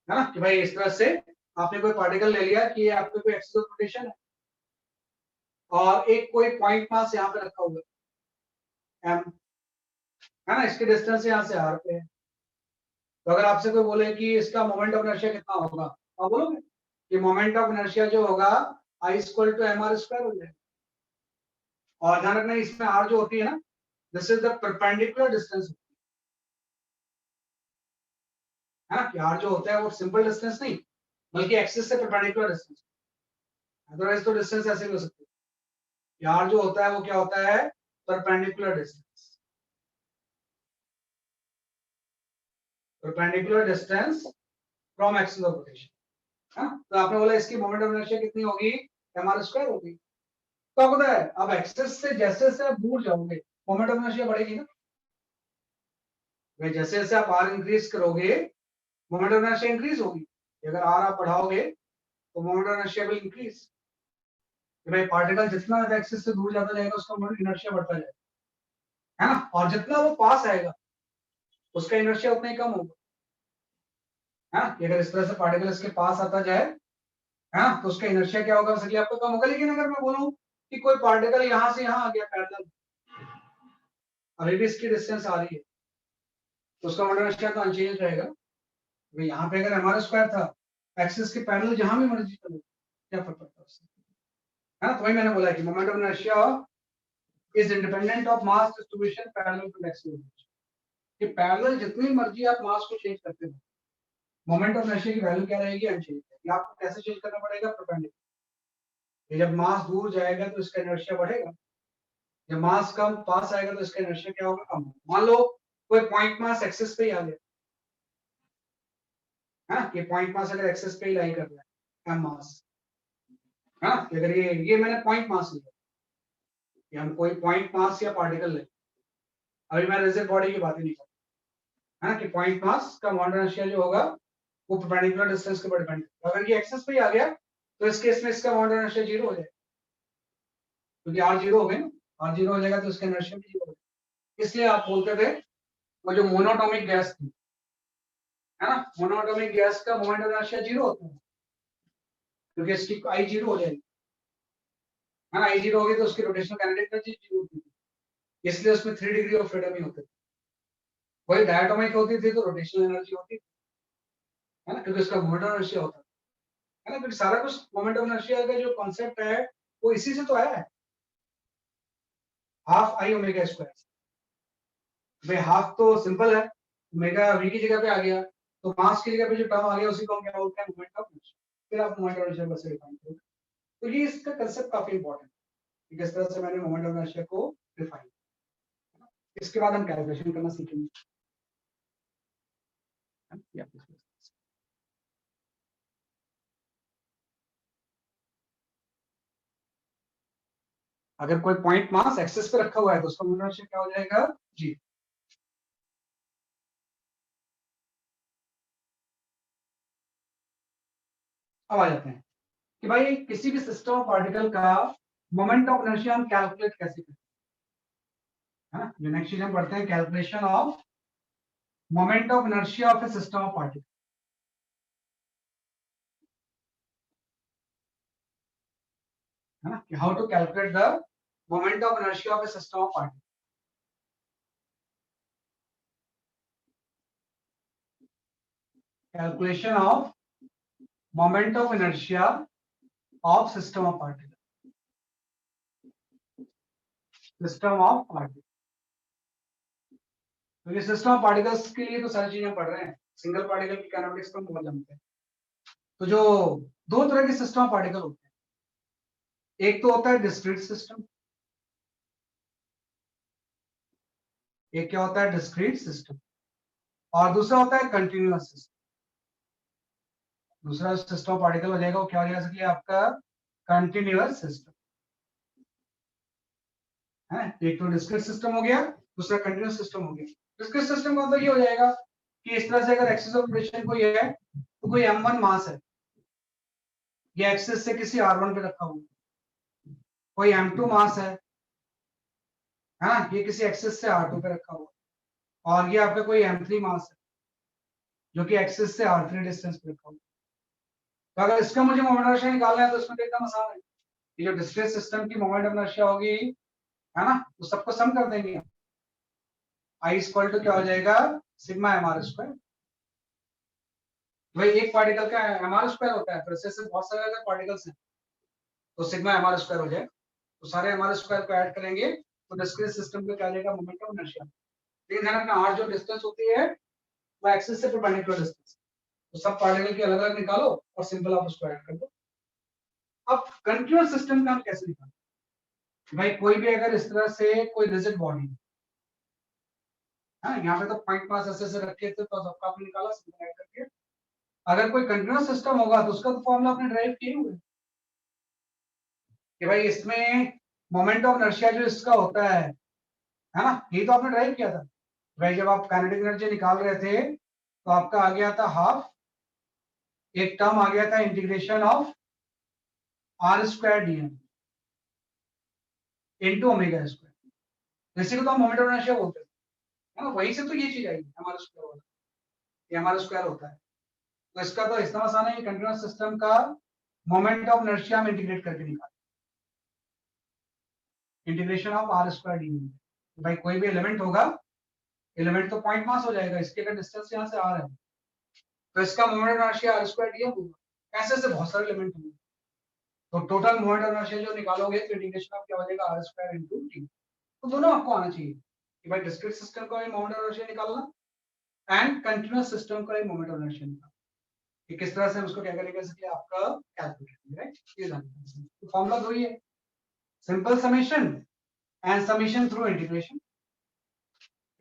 ना, कि भाई इस तरह से आपने कोई पार्टिकल ले लिया कि आपके कोई एक्सिस ऑफ रोटेशन है और एक कोई पॉइंट मास यहाँ पे रखा हुआ है m, है ना, इसकी डिस्टेंस यहाँ से r पे है। तो अगर आपसे कोई बोले कि इसका मोमेंट ऑफ इनर्शिया कितना होगा, आप बोलोगे कि मोमेंट ऑफ इनर्शिया जो होगा I equal to mr square हो जाएगा। और ध्यान रखना इसमें r जो होती है ना, this is the perpendicular distance, है ना, कि r जो होता है वो सिंपल डिस्टेंस नहीं बल्कि एक्सिस से परपेंडिकुलर डिस्टेंस, अदरवाइज तो डिस्टेंस ऐसे भी हो सकती है। r जो होता है वो क्या होता है, perpendicular distance, perpendicular distance from axis of rotation, है ना। तो आपने बोला इसकी मोमेंट ऑफ इनर्शिया कितनी होगी, mr स्क्वायर होगी। तो आपको पता है अब एक्सिस से जैसे जैसे आप दूर जाओगे मोमेंट ऑफ इनर्शिया बढ़ेगी ना, भाई जैसे जैसे आप r इंक्रीज करोगे मोमेंट ऑफ इनर्शिया इंक्रीज होगी। अगर r आप बढ़ाओगे तो moment of inertia will increase, कि भाई पार्टिकल जितना एक्सिस से दूर जाता जाएगा उसका मोमेंट इनर्शिया बढ़ता जाएगा, है ना, और जितना वो पास आएगा उसका इनर्शिया उतना ही कम होगा, है ना। कि अगर इस तरह से पार्टिकल इसके पास आता जाए, है ना, तो उसका इनर्शिया क्या होगा, उसके आपको कम होगा। लेकिन अगर मैं बोलूं कि कोई पार्टिकल यहाँ से यहाँ आ गया पैरेलल, अभी भी इसकी डिस्टेंस आ रही है, तो उसका मोमेंट इनर्शिया तो अनचेंज रहेगा। यहाँ पे अगर हमारा स्क्वायर था, एक्सिस के पैरेलल जहां भी मर्जी चलो, क्या फर्क पड़ता है उससे, है ना। तो वही मैंने बोला कि moment of inertia is independent of mass distribution parallel to axis, कि पैरेलल जितनी मर्जी आप मास को चेंज करते हो, मोमेंट ऑफ इनर्शिया की वैल्यू क्या रहेगी, अनचेंज रहेगी। आपको कैसे चेंज करना पड़ेगा, परपेंडिकुलर। जब मास दूर जाएगा तो इसका इनर्शिया बढ़ेगा, जब मास कम पास आएगा तो इसका इनर्शिया क्या होगा, कम होगा। मान लो कोई पॉइंट मास एक्सिस पे ही आ गया, है ना, ये पॉइंट मास अगर एक्सिस पे ही लाई कर रहा है एम मास, है ना, कि अगर ये मैंने पॉइंट मास लिया, कि हम कोई पॉइंट मास या पार्टिकल ले, अभी मैं रिजिड बॉडी की बात ही नहीं कर रहा, है ना, कि पॉइंट मास का मोमेंट इनर्शिया जो होगा वो परपेंडिकुलर डिस्टेंस के ऊपर डिपेंड करता है। अगर ये एक्सिस पे ही आ गया तो इस केस में इसका मोमेंट इनर्शिया जीरो हो जाएगा, क्योंकि r जीरो हो गए ना, r जीरो हो जाएगा तो इसका इनर्शिया भी जीरो हो जाएगा। इसलिए आप बोलते थे वो जो मोनोटॉमिक गैस थी, है ना, मोनोटॉमिक गैस का मोमेंट इनर्शिया जीरो होता है, क्योंकि इसकी I जीरो हो जाएगी, है ना, I जीरो होगी तो उसकी रोटेशनल काइनेटिक एनर्जी जीरो होती है, इसलिए उसमें 3 डिग्री ऑफ फ्रीडम ही होते थे। वही डायटोमिक होती थी तो रोटेशनल एनर्जी होती थी, है ना, क्योंकि उसका मोमेंट ऑफ इनर्शिया होता है ना। क्योंकि सारा कुछ मोमेंट ऑफ इनर्शिया का जो कॉन्सेप्ट है वो इसी से तो आया है, हाफ आई ओमेगा स्क्वायर। भाई हाफ तो सिंपल है, ओमेगा v की जगह पे आ गया, तो मास की जगह पे जो टर्म आ गया उसी को हम क्या बोलते हैं, मोमेंट ऑफ इनर्शिया। फिर आप मोमेंट ऑफ इनर्शिया कैसे डिफाइन करोगे, तो ये इसका कांसेप्ट काफी इंपॉर्टेंट है, किस तरह से मैंने मोमेंट ऑफ इनर्शिया को डिफाइन। इसके बाद हम कैलकुलेशन करना सीखेंगे। अगर कोई पॉइंट मास एक्सिस पे रखा हुआ है तो उसका मोमेंट ऑफ इनर्शिया क्या हो जाएगा, जी। अब आ जाते हैं कि भाई किसी भी सिस्टम ऑफ पार्टिकल का मोमेंट ऑफ इनर्शिया हम कैलकुलेट कैसे करते हैं, जो नेक्स्ट चीज हम पढ़ते हैं, calculation of moment of inertia of a system of particle. है ना, how to calculate the moment of inertia of a system of particle. Calculation of moment of inertia of system of particle. System of particle. क्योंकि system of particles के लिए तो सारी चीजें पढ़ रहे हैं, सिंगल पार्टिकल की काइनेटिक्स तो हम बहुत जानते हैं। तो जो दो तरह के सिस्टम ऑफ पार्टिकल होते हैं, एक तो होता है डिस्क्रीट सिस्टम, एक क्या होता है डिस्क्रीट सिस्टम, और दूसरा होता है कंटिन्यूअस सिस्टम। दूसरा सिस्टम ऑफ पार्टिकल हो जाएगा वो क्या हो जाएगा इसके लिए आपका कंटिन्यूअस सिस्टम है। एक तो डिस्क्रीट सिस्टम हो गया, दूसरा कंटिन्यूअस सिस्टम हो गया। डिस्क्रीट सिस्टम का मतलब ये हो जाएगा कि इस तरह से अगर एक्सिस ऑफ रोटेशन कोई है तो कोई m1 मास है, ये एक्सिस से किसी r1 पे रखा हुआ है, कोई m2 मास है हाँ, ये किसी एक्सिस से r2 पे रखा हुआ, और ये आपका कोई m3 मास है जो कि एक्सिस से r3 डिस्टेंस पे रखा हुआ। तो अगर इसका मुझे मोमेंट ऑफ इनर्शिया निकालना है तो इसमें तो एकदम आसान है, ये जो डिस्क्रीट सिस्टम की मोमेंट ऑफ इनर्शिया होगी है ना, वो सबको सम कर देंगे। I इक्वल टू क्या हो जाएगा सिग्मा एम आर स्क्वायर। भाई एक पार्टिकल का एम आर स्क्वायर होता है, तो इससे बहुत सारे अगर पार्टिकल्स हैं तो सिग्मा एम आर स्क्वायर हो जाए, तो सारे एम आर स्क्वायर को ऐड करेंगे तो डिस्क्रीट सिस्टम का क्या आ जाएगा मोमेंट ऑफ इनर्शिया। लेकिन ध्यान रखना r जो डिस्टेंस होती है वो एक्सिस से परपेंडिकुलर डिस्टेंस, तो सब पार्टिकल की अलग अलग निकालो और सिंपल आप उसको ऐड कर दो। अब कंटिन्यूअस सिस्टम का हम कैसे निकालें? भाई कोई भी अगर इस तरह से कोई रिजिड बॉडी है, यहाँ पे तो पॉइंट पास ऐसे रखे थे तो सबका आपने निकाला सिंपल ऐड करके। अगर कोई कंटिन्यूअस सिस्टम होगा तो उसका तो फॉर्मूला आपने ड्राइव किए हुए कि भाई इसमें मोमेंट ऑफ इनर्शिया जो इसका होता है ना, ये तो आपने ड्राइव किया था। भाई जब आप काइनेटिक एनर्जी निकाल रहे थे तो आपका आ गया था हाफ, एक टर्म आ गया था integration of R square D M into omega square, इसी को तो हम मोमेंट ऑफ इनर्शिया बोलते हैं, है ना। वहीं से तो ये चीज आई हमारा स्क्वायर होता है, ये हमारा स्क्वायर होता है। तो इसका तो इतना आसान है कि कंटिन्यूअस सिस्टम का मोमेंट ऑफ इनर्शिया हम इंटीग्रेट करके निकाल, integration of R square D M. भाई कोई भी एलिमेंट होगा, एलिमेंट तो पॉइंट मास हो जाएगा, इसके अगर डिस्टेंस यहाँ से आर है तो इसका moment of inertia R square D M होगा। ऐसे से बहुत सारे एलिमेंट होंगे, तो टोटल मोमेंट ऑफ इनर्शिया जो निकालोगे तो इंटीग्रेशन ऑफ क्या हो जाएगा आर स्क्वायर इनटू टी। तो दोनों आपको आना चाहिए कि भाई डिस्क्रीट सिस्टम का मोमेंट ऑफ इनर्शिया निकालना एंड कंटीन्यूअस सिस्टम का मोमेंट ऑफ इनर्शिया निकालना, कि किस तरह से हम उसको क्या करेंगे इसके लिए आपका कैलकुलेट करेंगे, राइट। ये जानना है, तो फॉर्मूला दो ही है, simple summation and summation through integration.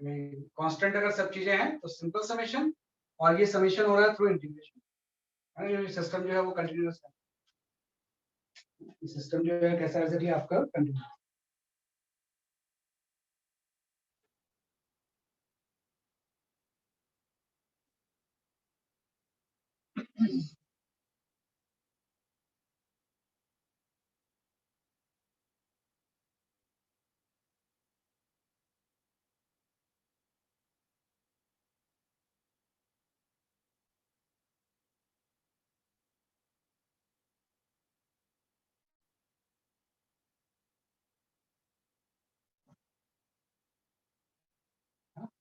Constant अगर सब चीजें हैं तो सिंपल समेशन, और ये समेशन हो रहा है थ्रू इंटीग्रेशन। ये सिस्टम जो है वो कंटीन्यूअस है, सिस्टम जो है कैसा है आपका कंटीन्यूअस।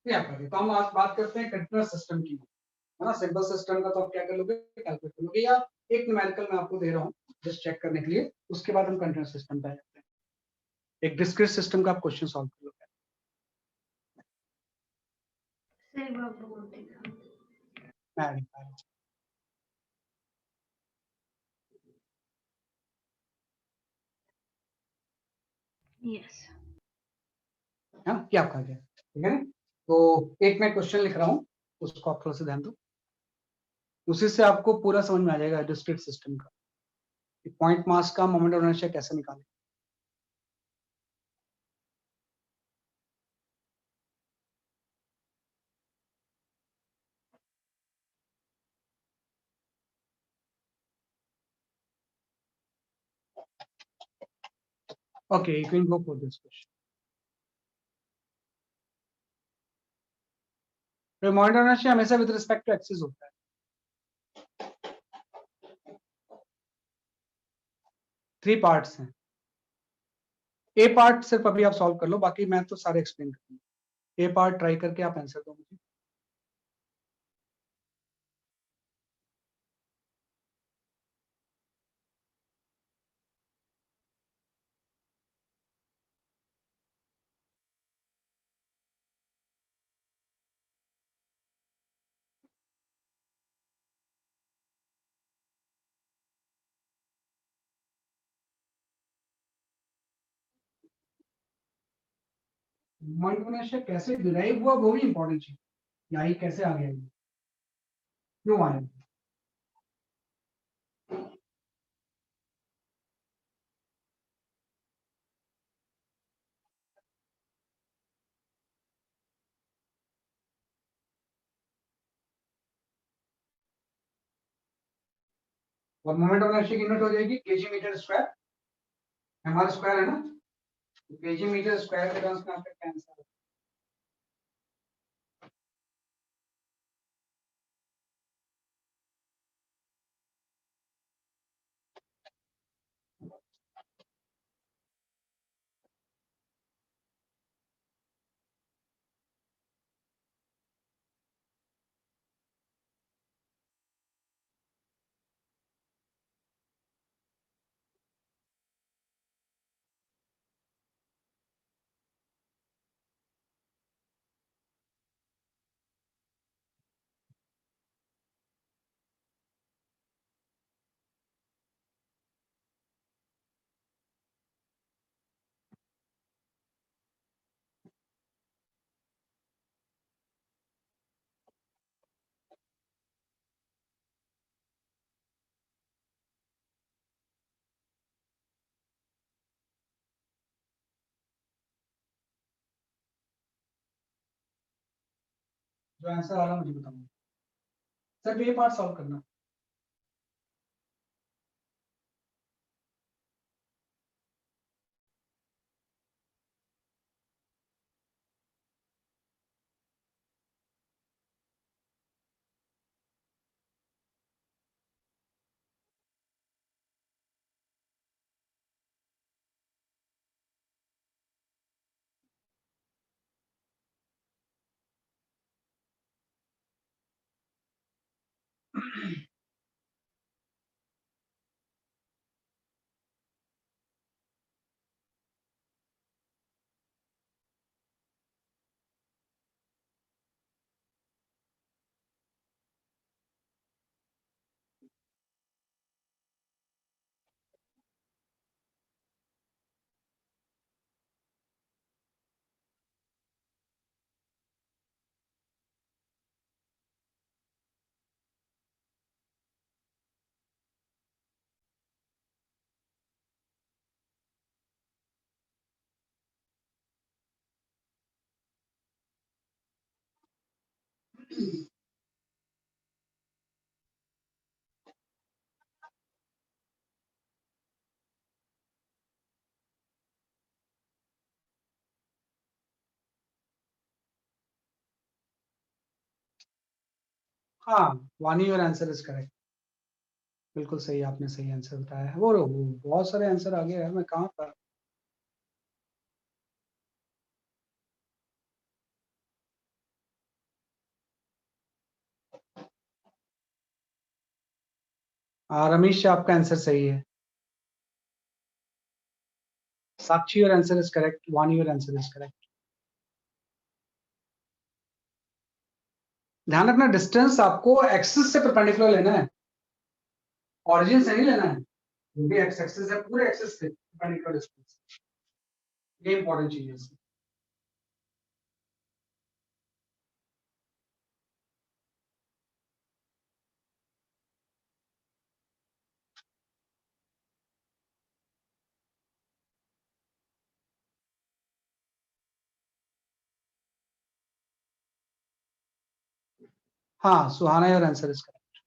तो हम आज बात करते हैं कंटीन्यूअस सिस्टम की, है ना। सिंपल सिस्टम का तो आप क्या कर लोगे कैलकुलेट कर लोगे, या एक न्यूमेरिकल मैं आपको दे रहा हूँ जस्ट चेक करने के लिए, उसके बाद हम कंटीन्यूअस सिस्टम पे आ जाते हैं। एक डिस्क्रीट सिस्टम का आप क्वेश्चन सॉल्व कर लोगे। यस है ना, क्या आपका क्या ठीक है ना। तो एक मैं क्वेश्चन लिख रहा हूँ, उसको आप थोड़ा सा ध्यान दो, उसी से आपको पूरा समझ में आ जाएगा डिस्क्रीट सिस्टम का पॉइंट मास का मोमेंट ऑफ इनर्शिया कैसे निकालें। Okay, you can go for this question. तो मोमेंट ऑफ इनर्शिया हमेशा विद रिस्पेक्ट टू एक्सिस होता है। 3 पार्ट्स हैं, ए पार्ट सिर्फ अभी आप सॉल्व कर लो, बाकी मैं तो सारे एक्सप्लेन करूंगा। ए पार्ट ट्राई करके आप आंसर दो मुझे। मोमेंट कैसे डिराइव हुआ वो भी इंपॉर्टेंट चीज, यही कैसे आ गया ये? क्यों आया? और मोमेंट ऑफ इनर्शिया की यूनिट हो जाएगी केजी मीटर स्क्वायर, हमारा स्क्वायर है ना, तो केजी मीटर स्क्वायर के टर्म्स में आपका क्या आंसर है? जो आंसर आ रहा है मुझे बताऊंगा, सिर्फ ये पार्ट सॉल्व करना। हाँ, वानी योर आंसर इज करेक्ट, बिल्कुल सही, आपने सही आंसर बताया है। वो बहुत सारे आंसर आ गए हैं, मैं कहाँ था? रमेश, आपका आंसर सही है। साक्षी, योर आंसर इज करेक्ट, वानी योर आंसर इज करेक्ट। ध्यान रखना, डिस्टेंस आपको एक्सिस से परपेंडिकुलर लेना है, ऑरिजिन से नहीं लेना है। जो भी एक्स एक्सिस है पूरे एक्सिस से परपेंडिकुलर डिस्टेंस, ये इंपॉर्टेंट चीज है इसमें। हाँ, Suhana, your answer is correct.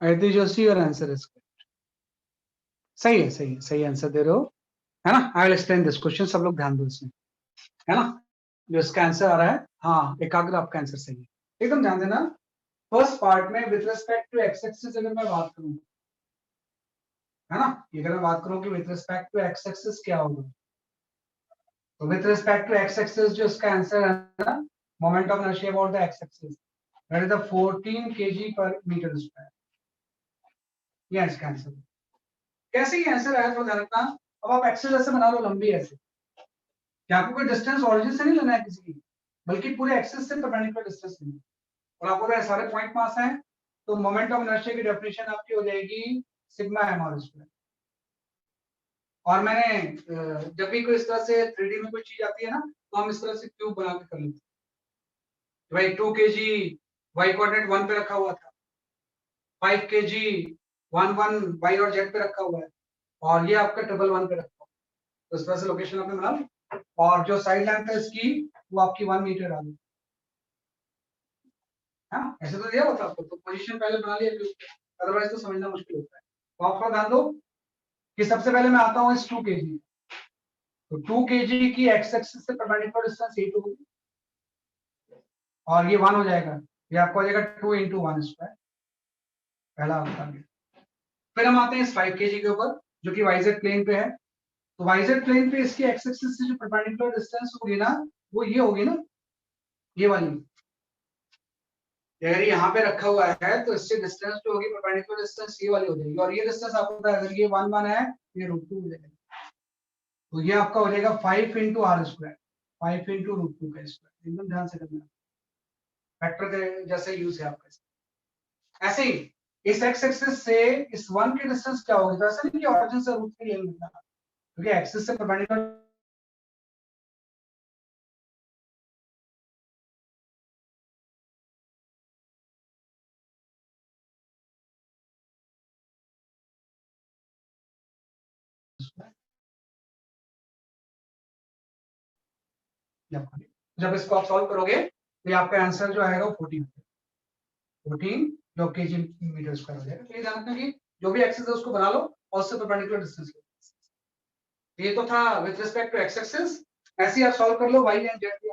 Aditya Joshi, your answer is सही है, सही है, सही आंसर दे रहे हो, है ना। I will explain this question, सब लोग ध्यान दो इसमें, है ना। जो इसका आंसर आ रहा है, हाँ एकाग्र आपका आंसर सही है, एकदम ध्यान देना। फर्स्ट पार्ट में with respect to X axis अगर मैं बात करूं, है ना, अगर मैं बात करूं कि with respect to X axis क्या होगा, तो with respect to X axis जो इसका आंसर है ना, moment of inertia about the X axis, that is the 14 kg per metre square, ये इसका आंसर। कैसे ये आंसर आया थोड़ा ध्यान रखना। अब आप एक्सिस ऐसे बना लो लंबी ऐसे, कि आपको कोई डिस्टेंस ओरिजिन से नहीं लेना है किसी की, बल्कि पूरे एक्सिस से परपेंडिकुलर डिस्टेंस लेना है, और आपको अगर सारे पॉइंट मास हैं, तो मोमेंट ऑफ इनर्शिया की डेफिनेशन आपकी हो जाएगी सिग्मा एम आर स्क्वायर। और मैंने जब भी कोई इस तरह से 3D में कोई चीज आती है ना, तो हम इस तरह से क्यूब बना के कर लेते हैं। भाई 2 kg वाई कोऑर्डिनेट 1 पे रखा हुआ था, 5 kg 1 वाई और जेड पे रखा हुआ है, और ये आपका ट्रिपल 1 पे रखा हुआ है, तो इस तरह से लोकेशन आपने बना ली, और जो साइड लेंथ है इसकी वो आपकी 1 मीटर आ गई। हाँ ऐसे तो दिया होता आपको, तो पोजीशन पहले बना लिया, अदरवाइज तो समझना मुश्किल होता है। तो आप थोड़ा ध्यान दो कि सबसे पहले मैं आता हूँ इस 2 kg, तो 2 kg की एक्स एक्सिस से परपेंडिकुलर डिस्टेंस ये 2 होगी, और ये 1 हो जाएगा, ये आपको हो जाएगा 2 × 1 स्क्वायर, पहला आपका गया। फिर हम आते हैं इस 5 kg के ऊपर, जो कि वाईजेड प्लेन पे है, तो वाईजेड प्लेन पे इसकी एक्स एक्सिस से जो परपेंडिकुलर डिस्टेंस होगी ना, वो ये होगी ना, ये वाली। अगर यहाँ पे रखा हुआ है तो इससे डिस्टेंस जो होगी परपेंडिकुलर डिस्टेंस ये वाली हो जाएगी, और ये डिस्टेंस आपको पता है अगर ये 1 1 है, ये √2 हो जाएगा, तो ये आपका हो जाएगा 5 × r स्क्वायर, 5 × √2 का स्क्वायर, एकदम ध्यान से करना, फैक्टर के जैसे यूज है आपका। ऐसे ही इस एक्स एक्सिस से इस 1 की डिस्टेंस क्या होगी, तो ऐसा नहीं कि ऑरिजिन से √3 ले लेना, क्योंकि एक्सिस से परपेंडिकुलर जब इसको आप सॉल्व करोगे तो ये आपका आंसर जो आएगा वो 14 जो kg मीटर स्क्वायर हो जाएगा। तो ये ध्यान रखना कि जो भी एक्सिस है उसको बना लो और उससे परपेंडिकुलर डिस्टेंस लो। ये तो था with respect to X axis, ऐसे ही आप सॉल्व कर लो वाई एंड जेड की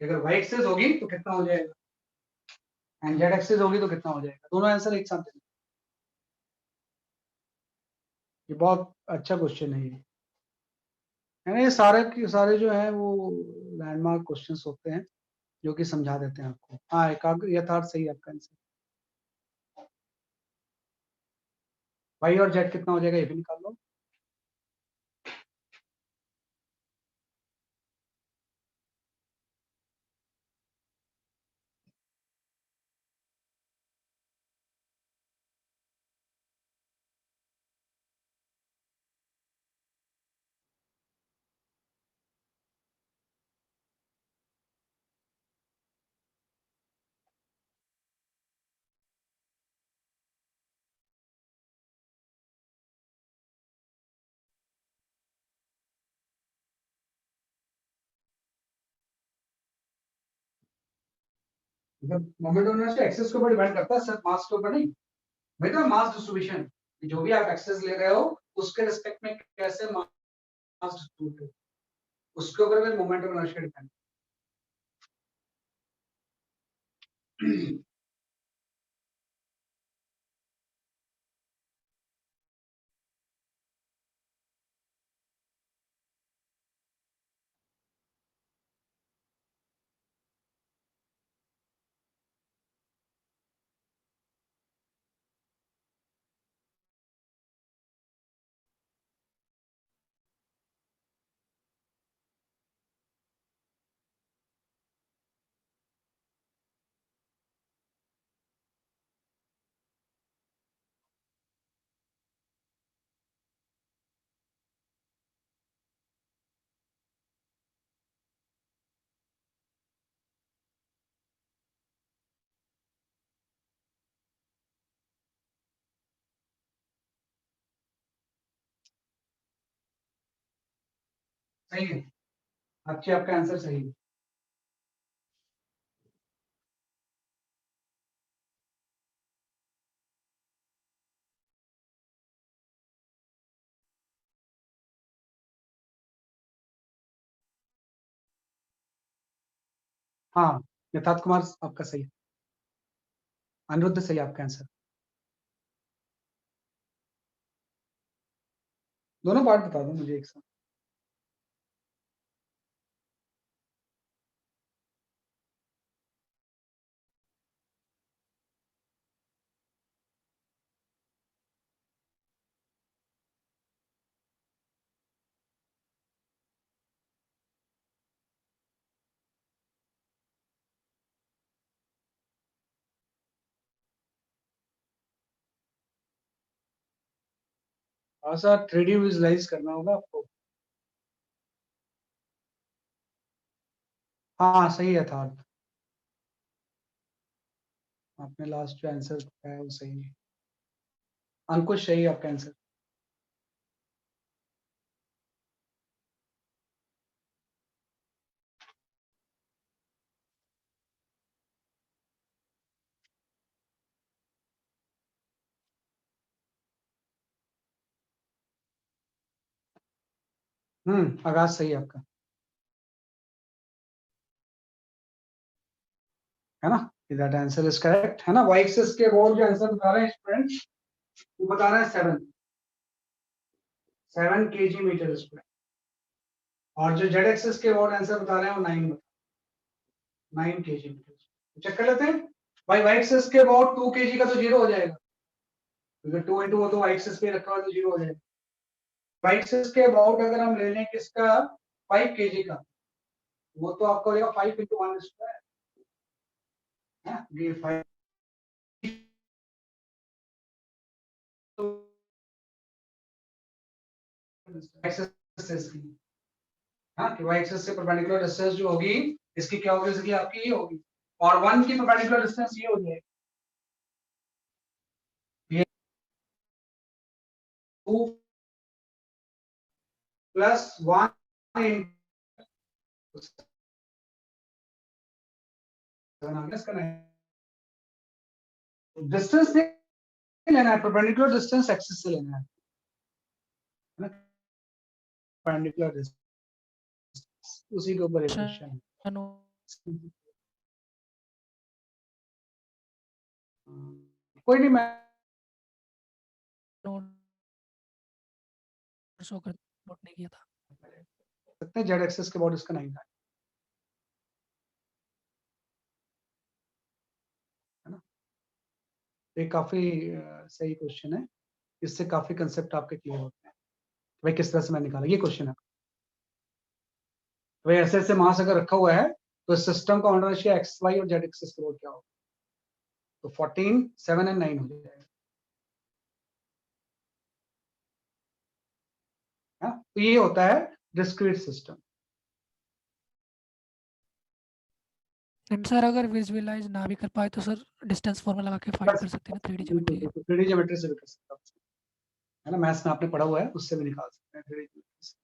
अगर वाई एक्सिस होगी तो कितना हो जाएगा, एंड जेड एक्सिस होगी तो कितना हो जाएगा, दोनों आंसर एक साथ। ये बहुत अच्छा क्वेश्चन है ये, है ना। ये सारे के सारे जो है वो लैंडमार्क क्वेश्चंस होते हैं जो कि समझा देते हैं आपको। हाँ एकाग्र यथार्थ सही आपका आंसर। वाई और जेड कितना हो जाएगा ये भी निकाल लो। मतलब मोमेंट ऑफ इनर्शिया एक्सिस के ऊपर डिपेंड करता है, सिर्फ मास के ऊपर नहीं। वही तो मास डिस्ट्रीब्यूशन, जो भी आप एक्सेस ले रहे हो उसके रिस्पेक्ट में कैसे मास डिस्ट्रीब्यूट है, उसके ऊपर भी मोमेंट ऑफ इनर्शिया डिपेंड। सही है, आपका आंसर सही है। हाँ, यथार्थ कुमार आपका सही है। अनिरुद्ध सही है आपका आंसर। दोनों पार्ट बता दो मुझे एक साथ। थोड़ा सा 3D विजुलाइज करना होगा आपको। हाँ सही है था। आपने लास्ट जो आंसर है वो सही है। अंकुश सही है आपका आंसर। आगाज सही है आपका, है ना? दैट आंसर इज करेक्ट, है ना? वाई एक्सिस के वो जो आंसर बता रहे हैं स्टूडेंट, वो बता रहे हैं 7 kg मीटर स्क्वायर, और जो जेड एक्सिस के वो आंसर बता रहे हैं वो 9 kg मीटर। चेक कर लेते हैं। भाई वाई एक्सिस के अबाउट 2 kg का तो जीरो हो जाएगा, क्योंकि 2 इंटू वो तो वाई एक्सिस पे रखा हुआ तो जीरो हो जाएगा। वाई एक्सिस के अबाउट अगर हम ले लें किसका 5 kg का, वो तो आपका हो जाएगा 5 इंटू 1 स्क्वायर, है ये 5 एक्सेस की, हाँ कि वाई एक्सेस से परपेंडिकुलर डिस्टेंस जो होगी इसकी क्या होगी, इसकी आपकी ये होगी, और 1 की परपेंडिकुलर डिस्टेंस ये हो जाएगी, ये 2 प्लस 1 डिस्टेंस नहीं लेना है, परपेंडिकुलर डिस्टेंस एक्सिस से लेना है, परपेंडिकुलर डिस्टेंस, उसी के ऊपर एक क्वेश्चन है। कोई नहीं, मैं शो कर नोट नहीं किया था। सकते हैं जेड एक्सिस के अबाउट इसका 9 है ना? ये काफी सही क्वेश्चन है, इससे काफी कंसेप्ट आपके क्लियर होते हैं भाई किस तरह से मैं निकाला। ये क्वेश्चन है भाई, ऐसे ऐसे मास अगर रखा हुआ है तो सिस्टम का ऑर्डर एक्स वाई और जेड एक्सिस के अबाउट क्या होगा, तो 14 7 एंड 9 हो जाएगा, है? तो ये होता है डिस्क्रीट सिस्टम। एंड सर अगर विजुअलाइज ना भी कर पाए तो सर डिस्टेंस फॉर्मूला लगा के फाइंड कर सकते हैं ना 3D ज्योमेट्री के। 3D ज्योमेट्री से भी कर सकते हो, है ना? मैथ्स में आपने पढ़ा हुआ है, उससे भी निकाल सकते हैं 3D ज्योमेट्री से।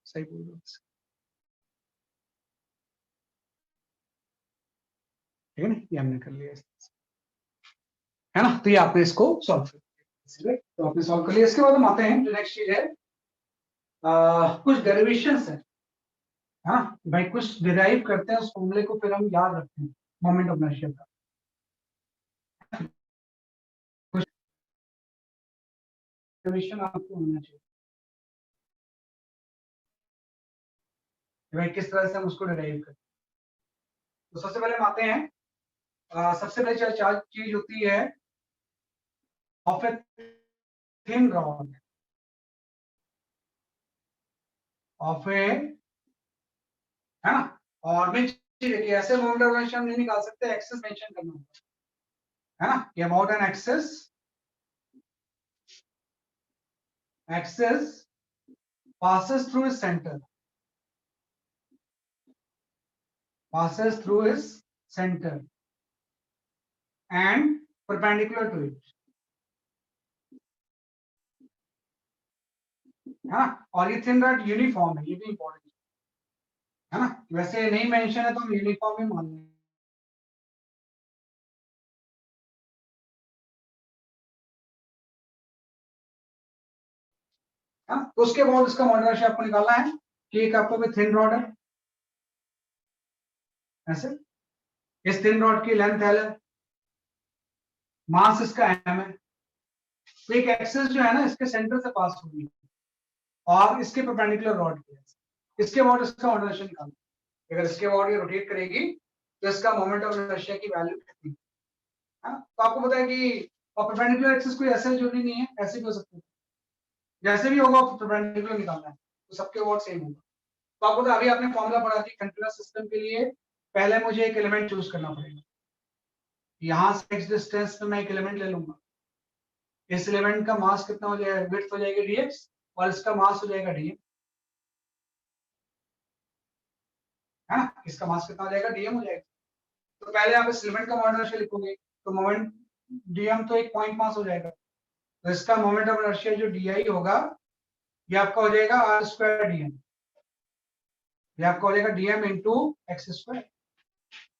सही बोल रहे हो, ठीक है ना? ये हमने कर लिया, है ना? तो ये आपने इसको सॉल्व कर लिया, तो आपने सॉल्व कर लिया। इसके बाद हम आते हैं जो नेक्स्ट चीज है, कुछ डेरिवेशंस है, हाँ भाई, कुछ डिराइव करते हैं उस फॉर्मूले को, फिर हम याद रखते हैं मोमेंट ऑफ इनर्शिया का। कुछ डेरिवेशन आपको होना चाहिए भाई, किस तरह से हम उसको डिराइव करते हैं। तो सबसे पहले हम आते हैं, सबसे पहले चार चीज होती है of a thin rod, of a, है ना? और भी चीज है कि ऐसे मोमेंट ऑफ इनर्शिया हम नहीं निकाल सकते, एक्सेस मेंशन करना होगा, है ना? कि about an axis passes through his center, passes through his center and perpendicular to it, है ना? और ये थिन रॉड यूनिफॉर्म है, ये भी इंपॉर्टेंट है, है ना, वैसे नहीं मेंशन है तो हम यूनिफॉर्म ही मान लेंगे। हाँ, तो उसके बाद इसका मॉडल रेशियो आपको निकालना है कि एक आपको थिन रॉड है ऐसे, इस थिन रॉड की लेंथ L है, मास इसका m है, तो एक एक्सिस जो है ना इसके सेंटर से पास होगी और इसके परपेंडिकुलर रॉड की, इसके बाद इसका मॉडल रेशियो निकालना। अगर इसके बाद ये रोटेट करेगी तो इसका मोमेंट ऑफ इनर्शिया की वैल्यू कितनी है ना, तो आपको पता है कि परपेंडिकुलर एक्सिस कोई ऐसे जरूरी नहीं है, ऐसे भी हो सकता है, जैसे भी होगा परपेंडिकुलर निकालना है तो सबके वर्ड सेम होगा। तो आपको अभी आपने फॉर्मूला पढ़ा कि कंटीन्यूअस सिस्टम के लिए पहले मुझे एक एलिमेंट चूज करना पड़ेगा, यहाँ से x डिस्टेंस में मैं एक एलिमेंट ले लूंगा, इस एलिमेंट का मास कितना हो जाएगा, विड्थ हो जाएगी dx और इसका मास हो जाएगा dm, है ना, इसका मास कितना हो जाएगा dm हो जाएगा। तो पहले आप इस एलिमेंट का मोमेंट रेशियो लिखोगे तो मोमेंट dm तो एक पॉइंट मास हो जाएगा, तो इसका मोमेंट ऑफ इनर्शिया जो di होगा ये आपका हो जाएगा r स्क्वायर dm, ये आपका हो जाएगा dm इंटू एक्स स्क्वायर,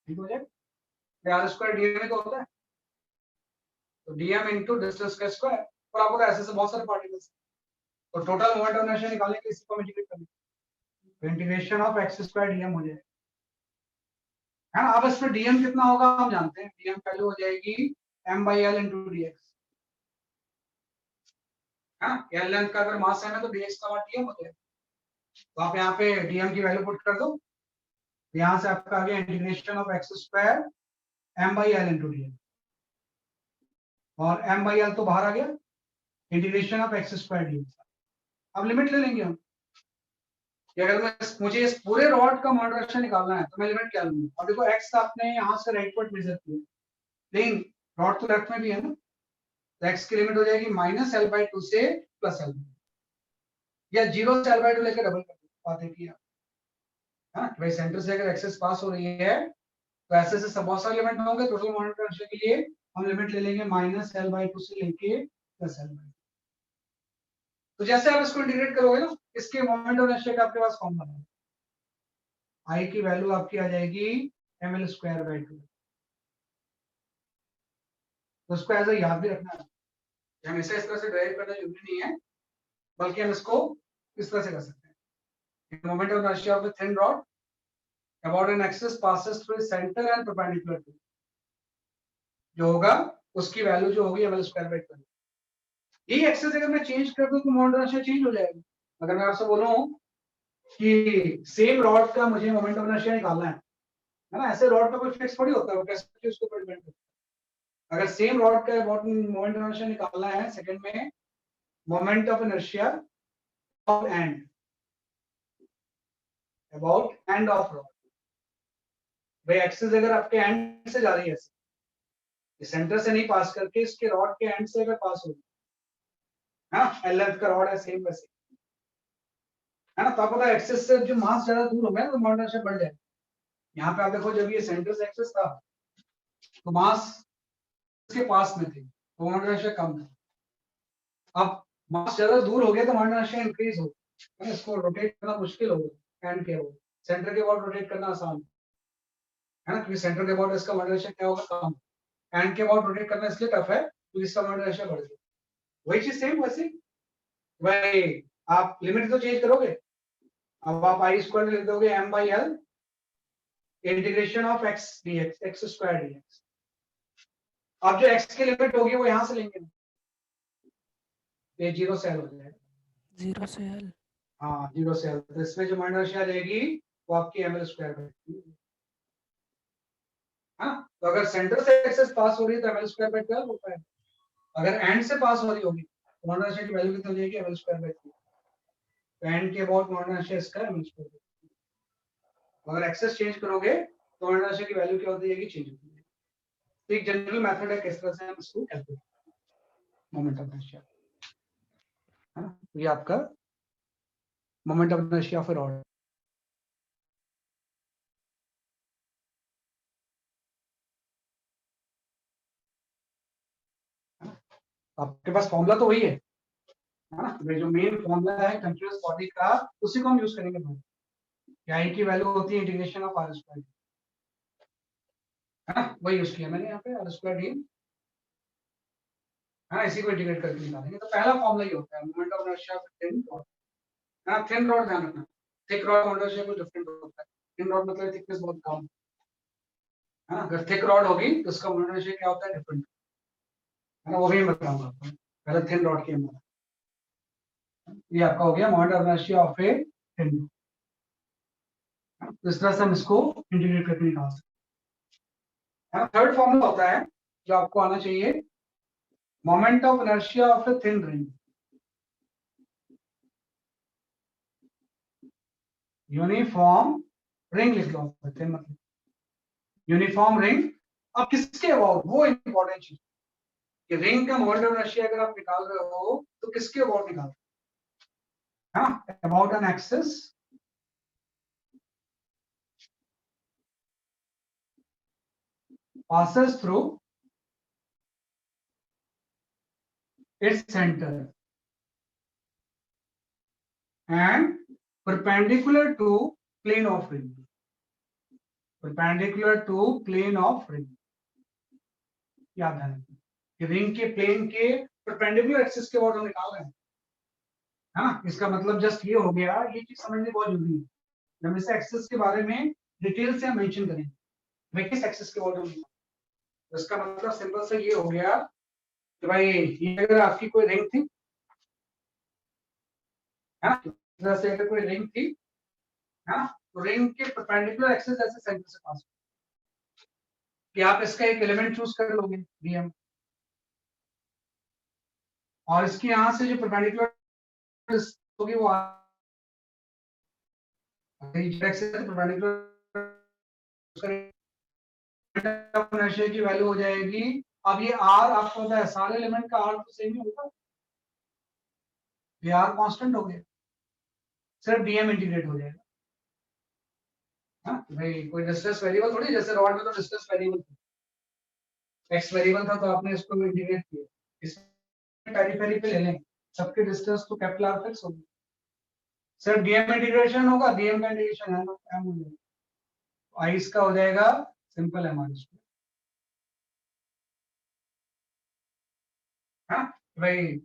ठीक हो जाएगा, r स्क्वायर dm में तो होता है, तो dm इंटू डिस्टेंस का स्क्वायर, और आपको ऐसे से बहुत सारे पार्टिकल्स, तो टोटल मोमेंट ऑफ इनर्शिया निकालने के लिए इसको इंटीग्रेट करना, तो integration of x square dm हो जाएगा, है ना। अब इस पर dm कितना होगा हम जानते हैं, dm वैल्यू हो जाएगी m/l इंटू dx, है ना, l लेंथ का अगर मास है तो dx का मान dm हो जाएगा, तो आप यहाँ पे dm की वैल्यू पुट कर दो, यहाँ से आपका आ गया integration of x square m/l into dm, और m/l तो बाहर आ गया, integration of x square dm। अब लिमिट ले लेंगे हम कि अगर मुझे इस पूरे रॉड का मोमेंट रेशियो निकालना है तो मैं लिमिट क्या लूंगा, और देखो x आपने यहाँ से राइट वर्ड मेजर किया, लेकिन रॉड तो लेफ्ट में भी है ना, तो x की लिमिट हो जाएगी -l/2 से +l, या 0 से l/2 लेकर डबल कर बातें किया, है ना, भाई सेंटर से अगर एक्सेस पास हो रही है तो ऐसे से सब बहुत सारे लिमिट होंगे, टोटल मोमेंट रेशियो के लिए हम लिमिट ले लेंगे -l/2 से लेके +l/2। तो जैसे आप इसको इंटीग्रेट करोगे ना, इसके मोमेंट ऑफ इनर्शिया का आपके पास फॉर्मूला है, आई की वैल्यू आपकी आ जाएगी ml²/2, तो उसको ऐसा याद भी रखना है, हमेशा इस तरह से ड्राइव करना जरूरी नहीं है, बल्कि हम इसको इस तरह से कर सकते हैं, moment of inertia of a thin rod about an axis passes through its center and perpendicular to, जो होगा उसकी वैल्यू जो होगी ml²/2, यही एक्सेस अगर मैं चेंज कर दूं तो मोमेंट ऑफ इनर्शिया चेंज हो जाएगा। अगर मैं आपसे बोलूं कि सेम रॉड का मुझे मोमेंट ऑफ इनर्शिया निकालना है ना, ऐसे रॉड का कोई फिक्स थोड़ी होता है, वो कैसे उसके ऊपर डिपेंड करता है। अगर सेम रॉड का मोमेंट ऑफ इनर्शिया निकालना है सेकंड में, moment of inertia of and about end of rod, भाई एक्सेस अगर आपके एंड से जा रही है, सेंटर से नहीं पास करके इसके रॉड के एंड से अगर पास हो, है ना, एल लेंथ का रॉड है सेम वैसे, है ना, तो आपको पता है एक्सेस से जो मास ज्यादा दूर हो गया तो मोमेंट ऑफ इनर्शिया बढ़ जाएगा। यहाँ पे आप देखो जब ये सेंटर से एक्सेस था तो मास के पास में थे तो मोमेंट ऑफ इनर्शिया कम था, अब मास ज्यादा दूर हो गया तो मोमेंट ऑफ इनर्शिया इंक्रीज हो, है ना, इसको रोटेट करना मुश्किल होगा एंड के अबाउट, सेंटर के अबाउट रोटेट करना आसान है ना, क्योंकि सेंटर के अबाउट इसका मोमेंट ऑफ इनर्शिया क्या होगा, कम, एंड के अबाउट रोटेट करना इसलिए टफ है क्योंकि इसका मोमेंट ऑफ इनर्शिया बढ़ गया। वही चीज सेम वैसे भाई आप लिमिट तो चेंज करोगे, अब आप आई स्क्वायर लिख दोगे m/l integration of x dx, x² dx, अब जो x की लिमिट होगी वो यहां से लेंगे, ये 0 से l हो जाएगा, 0 से l, हाँ 0 से l, तो इसमें जो मोमेंट ऑफ इनर्शिया रहेगी वो आपकी ml² है, तो अगर सेंटर से एक्सेस पास हो रही है तो ml²/12 होता है, अगर एंड से पास हो रही होगी तो मोमेंट ऑफ इनर्शिया की वैल्यू कितनी हो जाएगी ml²/2, तो एंड के अबाउट मोमेंट ऑफ इनर्शिया इसका ml², अगर एक्सेस चेंज करोगे तो मोमेंट ऑफ इनर्शिया की वैल्यू क्या होती जाएगी, चेंज होती जाएगी। तो एक जनरल मेथड है किस तरह से हम इसको कैलकुलेट मोमेंट ऑफ इनर्शिया, है ना, तो ये आपका moment of inertia of a rod. आपके पास फॉर्मूला तो वही है ना, जो मेन फॉर्मूला है कंटीन्यूअस बॉडी का, उसी को हम यूज करेंगे। आई की वैल्यू होती है इंटीग्रेशन ऑफ आर स्क्वायर, है ना, वही यूज किया मैंने यहाँ पे आर स्क्वायर डी, है ना, इसी को इंटीग्रेट करके निकालेंगे। तो पहला फॉर्मूला ये होता है moment of inertia of thin rod, है ना, थिन रॉड ध्यान रखना, थिक रॉड का इनर्शिया कुछ डिफरेंट होता है, थिन रॉड मतलब थिकनेस बहुत कम, है ना, अगर थिक रॉड होगी तो उसका मोमेंट इनर्शिया क्या होता है, डिफरेंट, है ना, वो भी मैं बताऊंगा आपको, पहले थिन रॉड की अंदर। ये आपका हो गया moment of inertia of a thin rod. इस तरह से हम इसको इंटीग्रेट करके निकाल सकते हैं। थर्ड फॉर्मूला होता है जो आपको आना चाहिए, moment of inertia of a thin ring, uniform ring लिख लो, मतलब यूनिफॉर्म रिंग। अब किसके अबाउट, वो इंपॉर्टेंट चीज कि रिंग का मोमेंट ऑफ इनर्शिया अगर आप निकाल रहे हो तो किसके अबाउट निकाल रहे हो, हाँ, about an axis passes through its center and perpendicular to plane of ring, perpendicular to plane of ring। याद है कि रिंग के प्लेन के परपेंडिकुलर एक्सिस के अबाउट हम निकाल रहे हैं, हाँ, इसका मतलब जस्ट ये हो गया, ये चीज समझनी बहुत जरूरी है। जब इस एक्सिस के बारे में डिटेल से हम मेंशन करेंगे भाई किस एक्सिस के अबाउट हम, तो इसका मतलब सिंपल से ये हो गया कि भाई ये अगर आपकी कोई रिंग थी, है ना, इस तरह से अगर कोई रिंग थी, है ना, तो रिंग के परपेंडिकुलर एक्सिस ऐसे सेंटर से पास कि आप इसका एक एलिमेंट चूज कर लोगे डीएम, और इसकी यहां से जो परपेंडिकुलर होगी वो परपेंडिकुलर की वैल्यू हो जाएगी। अब ये आर आपको पता है सारे एलिमेंट का आर तो सेम ही होगा, ये आर कांस्टेंट हो गया, सिर्फ डीएम इंटीग्रेट हो जाएगा, हाँ भाई कोई डिस्टेंस वेरिएबल थोड़ी, जैसे रॉड में तो डिस्टेंस वेरिएबल था, एक्स वेरिएबल था तो आपने इसको इंटीग्रेट किया, इस पेरीफेरी पे ले लें, सबके डिस्टेंस तो कैपिटल आर फिक्स होगी, सिर्फ डीएम इंटीग्रेशन होगा, डीएम का इंटीग्रेशन है तो एम हो जाएगा, आई इसका हो जाएगा सिंपल एम आर स्क्वायर, हाँ भाई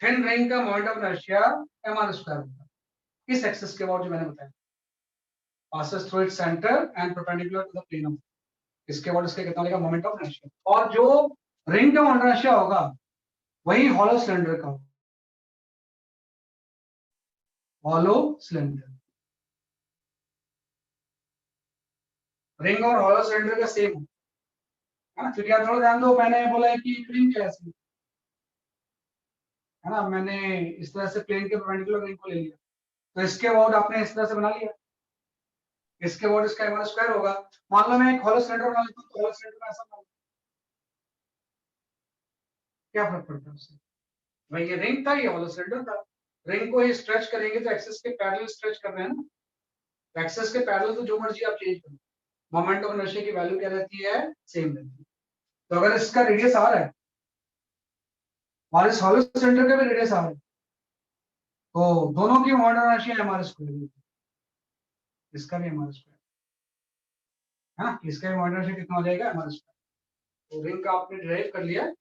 थिन रिंग का moment of inertia M R square होगा, इस एक्सिस के अबाउट जो मैंने बताया, passes through its center and perpendicular to the plane of, इसके बाद इसका कितना लगेगा मोमेंट ऑफ इनर्शिया, और जो रिंग का मोमेंट इनर्शिया होगा वही हॉलो सिलेंडर का, हॉलो सिलेंडर, रिंग और हॉलो सिलेंडर का सेम है ना, क्योंकि आप थोड़ा ध्यान दो, मैंने बोला है कि रिंग कैसी है ना, मैंने इस तरह से प्लेन के परपेंडिकुलर रिंग को ले लिया, तो इसके अबाउट आपने इस तरह से बना लिया, इसके अबाउट इसका एम आर स्क्वायर होगा। मान लो मैं एक हॉलो सिलेंडर बना लेता हूं तो हॉलो सिलेंडर में ऐसा बना, क्या फर्क पड़ता है उससे, भाई ये रिंग था, ये हॉलो सिलेंडर था, रिंग को ही स्ट्रेच करेंगे तो एक्सिस के पैरेलल स्ट्रेच कर रहे हैं ना, एक्सिस के पैरेलल तो जो मर्जी आप चेंज करो, मोमेंट ऑफ इनर्शिया की वैल्यू क्या रहती है, सेम रहती है। तो अगर इसका रेडियस आर है और इस हॉलो सिलेंडर का भी रेडियस आर है, तो दोनों की moment of inertia M R square, इसका भी एम आर स्क्वायर, हाँ, इसका भी मोमेंट ऑफ इनर्शिया कितना हो जाएगा, एम आर स्क्वायर। तो रिंग का आपने डिराइव कर लिया,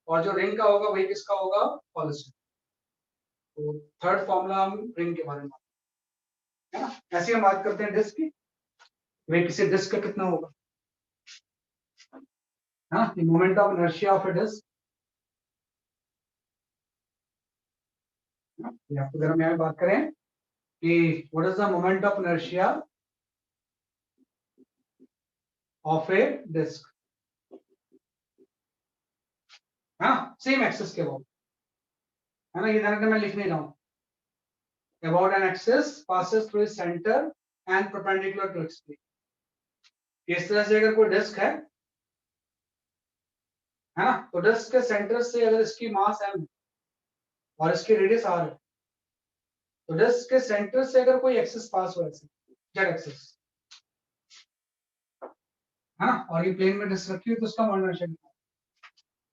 और जो रिंग का होगा वही किसका होगा, हॉलो सिलेंडर। तो थर्ड फॉर्मूला हम रिंग के बारे में, है ना, ऐसे हम बात करते हैं डिस्क की, वे किसी डिस्क का कितना होगा, हाँ, moment of inertia of a disc, ये आपको अगर हम यहाँ बात करें कि what is the moment of inertia of a disc, हाँ, सेम एक्सिस के अबाउट, है ना, ये ध्यान रखना मैं लिख नहीं रहा हूँ, about an axis passes through its centre and perpendicular to its plane. इस तरह से अगर कोई डिस्क है ना, तो डिस्क के सेंटर से अगर इसकी मास m और इसकी रेडियस r है, तो डिस्क के सेंटर से अगर कोई एक्सिस पास हो, जेड एक्सिस, है ना, और ये प्लेन में डिस्क रखी हुई तो उसका मोमेंट इनर्शिया है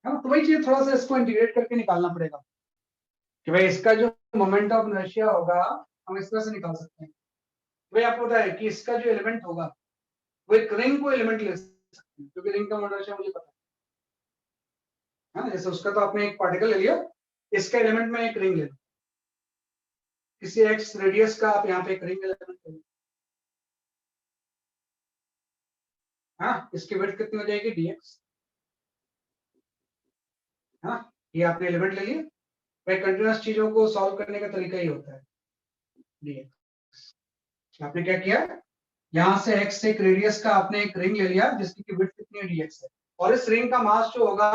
ना, तो वही चीज थोड़ा सा इसको इंटीग्रेट करके निकालना पड़ेगा कि भाई इसका जो मोमेंट ऑफ इनर्शिया होगा हम इस तरह से निकाल सकते हैं वही आपको पता है कि इसका जो एलिमेंट होगा वो एक रिंग को एलिमेंट ले सकते हैं, क्योंकि रिंग का मॉडरेशन मुझे पता है ना। जैसे उसका तो आपने एक पार्टिकल ले लिया, इसका एलिमेंट में एक रिंग ले लो, किसी एक्स रेडियस का आप यहाँ पे एक रिंग एलिमेंट ले लो, हाँ, इसकी विड्थ कितनी हो जाएगी dx, हाँ, ये आपने एलिमेंट ले लिया। भाई कंटीन्यूअस चीजों को सॉल्व करने का तरीका ही होता है dx। आपने क्या किया, यहां से x से एक रेडियस का आपने एक रिंग ले लिया जिसकी की विड्थ कितनी है dx है, और इस रिंग का मास जो होगा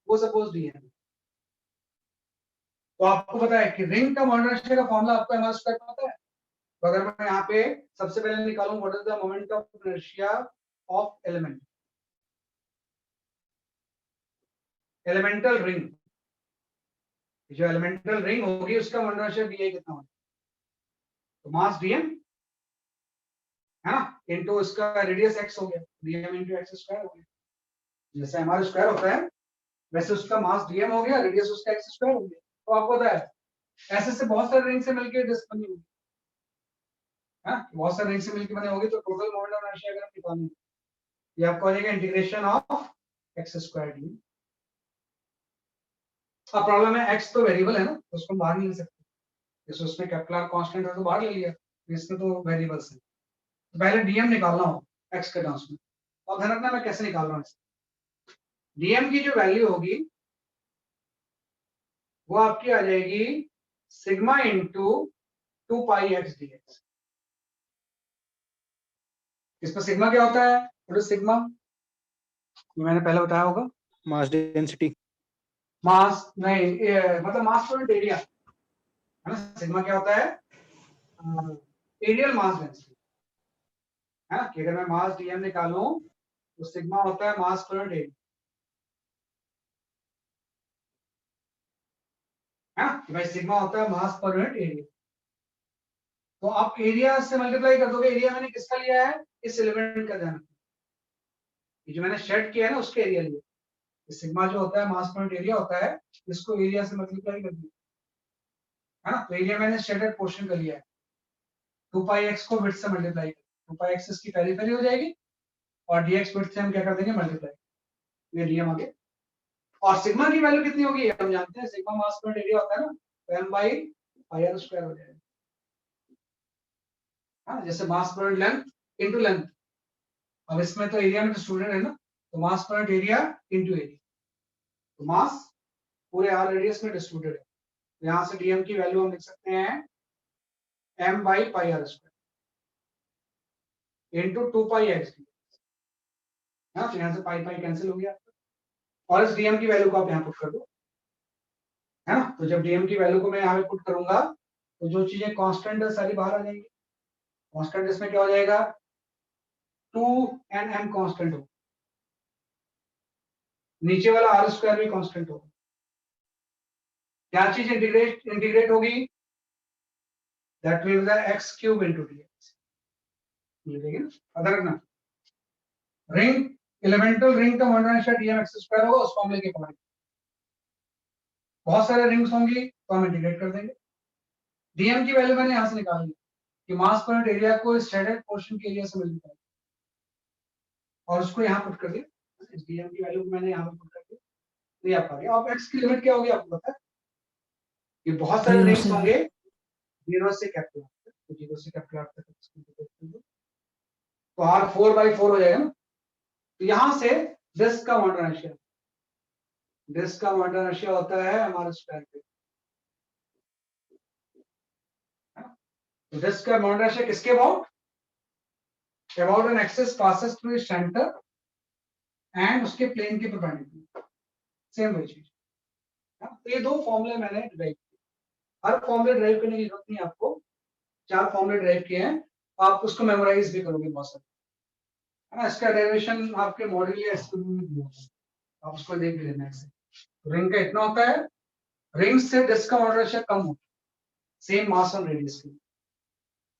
वो सपोज d है। तो आपको पता है कि रिंग का मॉडरेशन का फॉर्मूला आपको एम स्क्वायर पता है। तो अगर मैं यहाँ पे सबसे पहले निकालूं what is the moment of inertia of element, elemental ring, जो एलिमेंटल रिंग होगी उसका मॉडरेशन डी कितना होगा, तो मास dm है ना, इनटू इसका रेडियस x हो गया, dm इनटू x स्क्वायर हो गया। जैसे हमारा स्क्वायर होता है वैसे उसका मास dm हो गया, रेडियस उसका x स्क्वायर हो गया। तो आपको पता है ऐसे से बहुत सारे रिंग से मिलकर डिस्क बनी होगी, हाँ, बहुत सारे रिंग से मिलकर बने होगी, तो टोटल मोमेंट ऑफ इनर्शिया अगर हम निकालें, ये आपको आ जाएगा integration of x square dm। अब प्रॉब्लम है x तो वेरिएबल है ना, तो उसको बाहर नहीं ले सकते, जैसे उसमें कैपिटल कांस्टेंट है तो बाहर ले लिया, इसमें तो वेरिएबल्स है, तो पहले dm निकालना होगा x के टर्म्स में। और ध्यान रखना मैं कैसे निकाल रहा हूँ, dm की जो वैल्यू होगी वो आपकी आ जाएगी सिग्मा इंटू 2πx dx। इसमें सिग्मा क्या होता है, बोलो सिग्मा, ये मैंने पहले बताया होगा, मास डेंसिटी। मास नहीं, मतलब मास यूनिट एरिया है ना। सिग्मा क्या होता है, एरियल मास डेंसिटी है ना, कि अगर मैं मास dm निकालूं तो सिग्मा होता है मास पर यूनिट एरिया है ना, कि भाई सिग्मा होता है मास पर यूनिट एरिया। तो आप एरिया से मल्टीप्लाई कर दोगे, एरिया मैंने किसका लिया है, इस एलिमेंट का, ध्यान, ये जो मैंने शेड किया है ना उसके एरिया लिया, सिग्मा जो होता है मास पर यूनिट एरिया होता है, इसको एरिया से मल्टीप्लाई कर दिया है ना। तो एरिया मैंने शेडेड पोर्शन का लिया है, 2πx को विड्थ से मल्टीप्लाई कर, 2πx इसकी पेरिफेरी हो जाएगी और dx विड्थ से हम क्या कर देंगे मल्टीप्लाई, ये dm आ गया। और सिग्मा की वैल्यू कितनी होगी हम जानते हैं, सिग्मा मास पर एरिया होता है ना, तो m by pi R square हो जाएगा, हाँ, जैसे मास पर लेंथ इनटू लेंथ। अब इसमें तो एरिया में डिस्ट्रीब्यूटेड है ना, तो मास पर एरिया इनटू एरिया, तो मास पूरे आर रेडियस में डिस्ट्रीब्यूटेड है, तो यहां से dm की वैल्यू हम लिख सकते हैं m by pi R square into 2πx, हाँ, तो यहाँ से पाई पाई कैंसिल हो गया, और इस dm की वैल्यू को आप यहाँ पुट कर दो, है ना। तो जब dm की वैल्यू को मैं यहाँ पे पुट करूंगा तो जो चीजें कांस्टेंट है सारी बाहर आ जाएंगी। कांस्टेंट इसमें क्या हो जाएगा, 2 m कांस्टेंट हो, नीचे वाला आर स्क्वायर भी कांस्टेंट होगा, क्या चीज इंटीग्रेट होगी, that will B x cube into dx, ये देखिए ना। अदर ना रिंग, एलिमेंटल रिंग का मॉडरेशन dm x स्क्वायर होगा, उस फॉर्मूले के अकॉर्डिंग बहुत सारे रिंग्स होंगी तो हम इंटीग्रेट कर देंगे। dm की वैल्यू मैंने यहां से निकाल ली कि मास पर यूनिट एरिया को इस शेडेड पोर्शन के एरिया से मल्टीप्लाई और उसको यहाँ पुट कर दिया, इस dm की वैल्यू मैंने यहाँ पे पुट कर दी, तो ये आपका गया। अब x की लिमिट क्या होगी आपको पता है, ये बहुत सारे 0 रिंग्स से होंगे 0 से कैपिटल R तक, तो 0 से कैपिटल R तक इसको इंटीग्रेट कर दो, तो R 4/4 हो जाएगा ना। तो यहां से डिस्क का मॉडरेशन होता है हमारे स्क्वायर पे, तो डिस्क का मॉडरेशन किसके about an axis passes through its center and उसके प्लेन के परपेंडिकुलर, सेम वही चीज। तो ये दो फॉर्मूले मैंने डिराइव किए, हर फॉर्मूले डिराइव करने की जरूरत नहीं आपको, 4 फॉर्मूले डिराइव किए हैं, आप उसको मेमोराइज भी करोगे बहुत सारे, है ना। इसका डेरिवेशन आपके मॉड्यूल या स्कूल में दिया है, आप उसको देख भी लेना ऐसे। रिंग का इतना होता है, रिंग से डिस्क का मॉडरेशन कम होता है, सेम मास ऑन रेडियस के,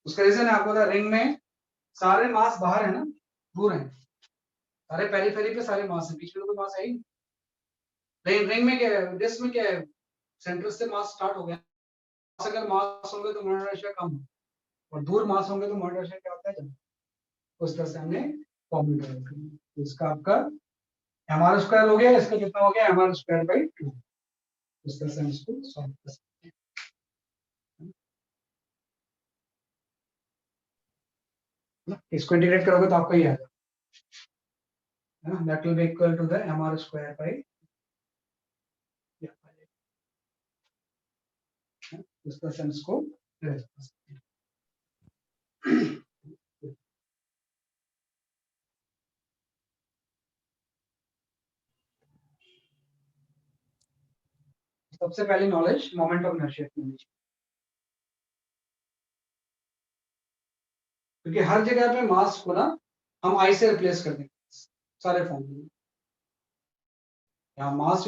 उसका रीजन है आपको पता है, रिंग में सारे मास बाहर है ना, दूर है, सारे पेरिफेरी पे सारे मास है, बीच में तो कोई मास है ही नहीं। लेकिन रिंग में क्या है, डिस्क में क्या है, सेंटर से मास स्टार्ट हो गया, अगर मास होंगे तो मॉडरेशन कम हो, और दूर मास होंगे तो मोमेंट ऑफ इनर्शिया क्या होता है, उस तरह से हमने फॉर्मूला ड्राइव किया। इसका आपका mr स्क्वायर हो गया, इसका कितना हो गया mr स्क्वायर बाई 2। इस तरह से हम इसको सॉल्व कर सकते हैं। इसको इंटीग्रेट करोगे तो आपको ये आ जाएगा, that will be equal to the mr square by, इस तरह से हम इसको डिराइव कर सकते हैं। सबसे पहले नॉलेज मोमेंट ऑफ इनर्शिया की होनी चाहिए, क्योंकि हर जगह पे मास को ना हम आई से रिप्लेस कर देंगे सारे फॉर्मूले। यहाँ mass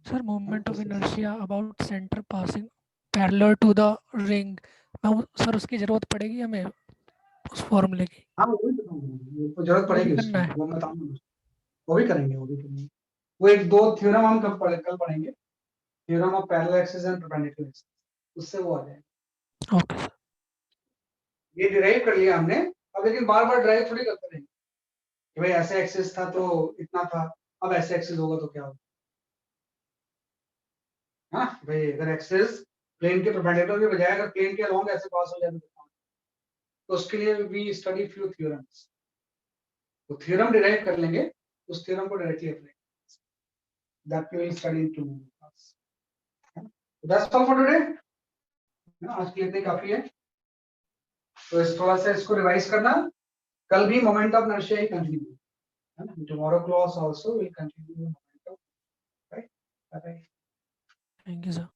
sir moment of inertia about centre passing parallel to the ring, sir उसकी जरूरत पड़ेगी हमें उस फॉर्मूले की? हाँ वो भी बताऊंगा, वो जरूरत पड़ेगी करना उसकी, है। वो बताऊंगा, वो भी करेंगे, वो भी करेंगे। वो एक दो थ्योरम हम कल पढ़ेंगे, theorem of parallel axis and perpendicular axis, उससे वो आ जाएगा। Okay sir. ये डिराइव कर लिया हमने, अब लेकिन बार बार ड्राइव थोड़ी करते रहेंगे कि भाई ऐसे एक्सिस था तो इतना था, अब ऐसे एक्सिस होगा तो क्या होगा। हाँ भाई, अगर एक्सिस प्लेन के परपेंडिकुलर के बजाय अगर प्लेन के अलोंग ऐसे पास हो जाए तो उसके लिए वी स्टडी फ्यू थ्योरम्स, तो थ्योरम डिराइव कर लेंगे, उस थ्योरम को directly apply, that we will study in 2 class. That's all for today, आज के लिए इतना काफी है। तो इस थोड़ा सा इसको रिवाइज करना, कल भी मोमेंट ऑफ इनर्शिया ही कंटिन्यू है ना, tomorrow class also will continue moment of, right? Bye bye. Thank you sir.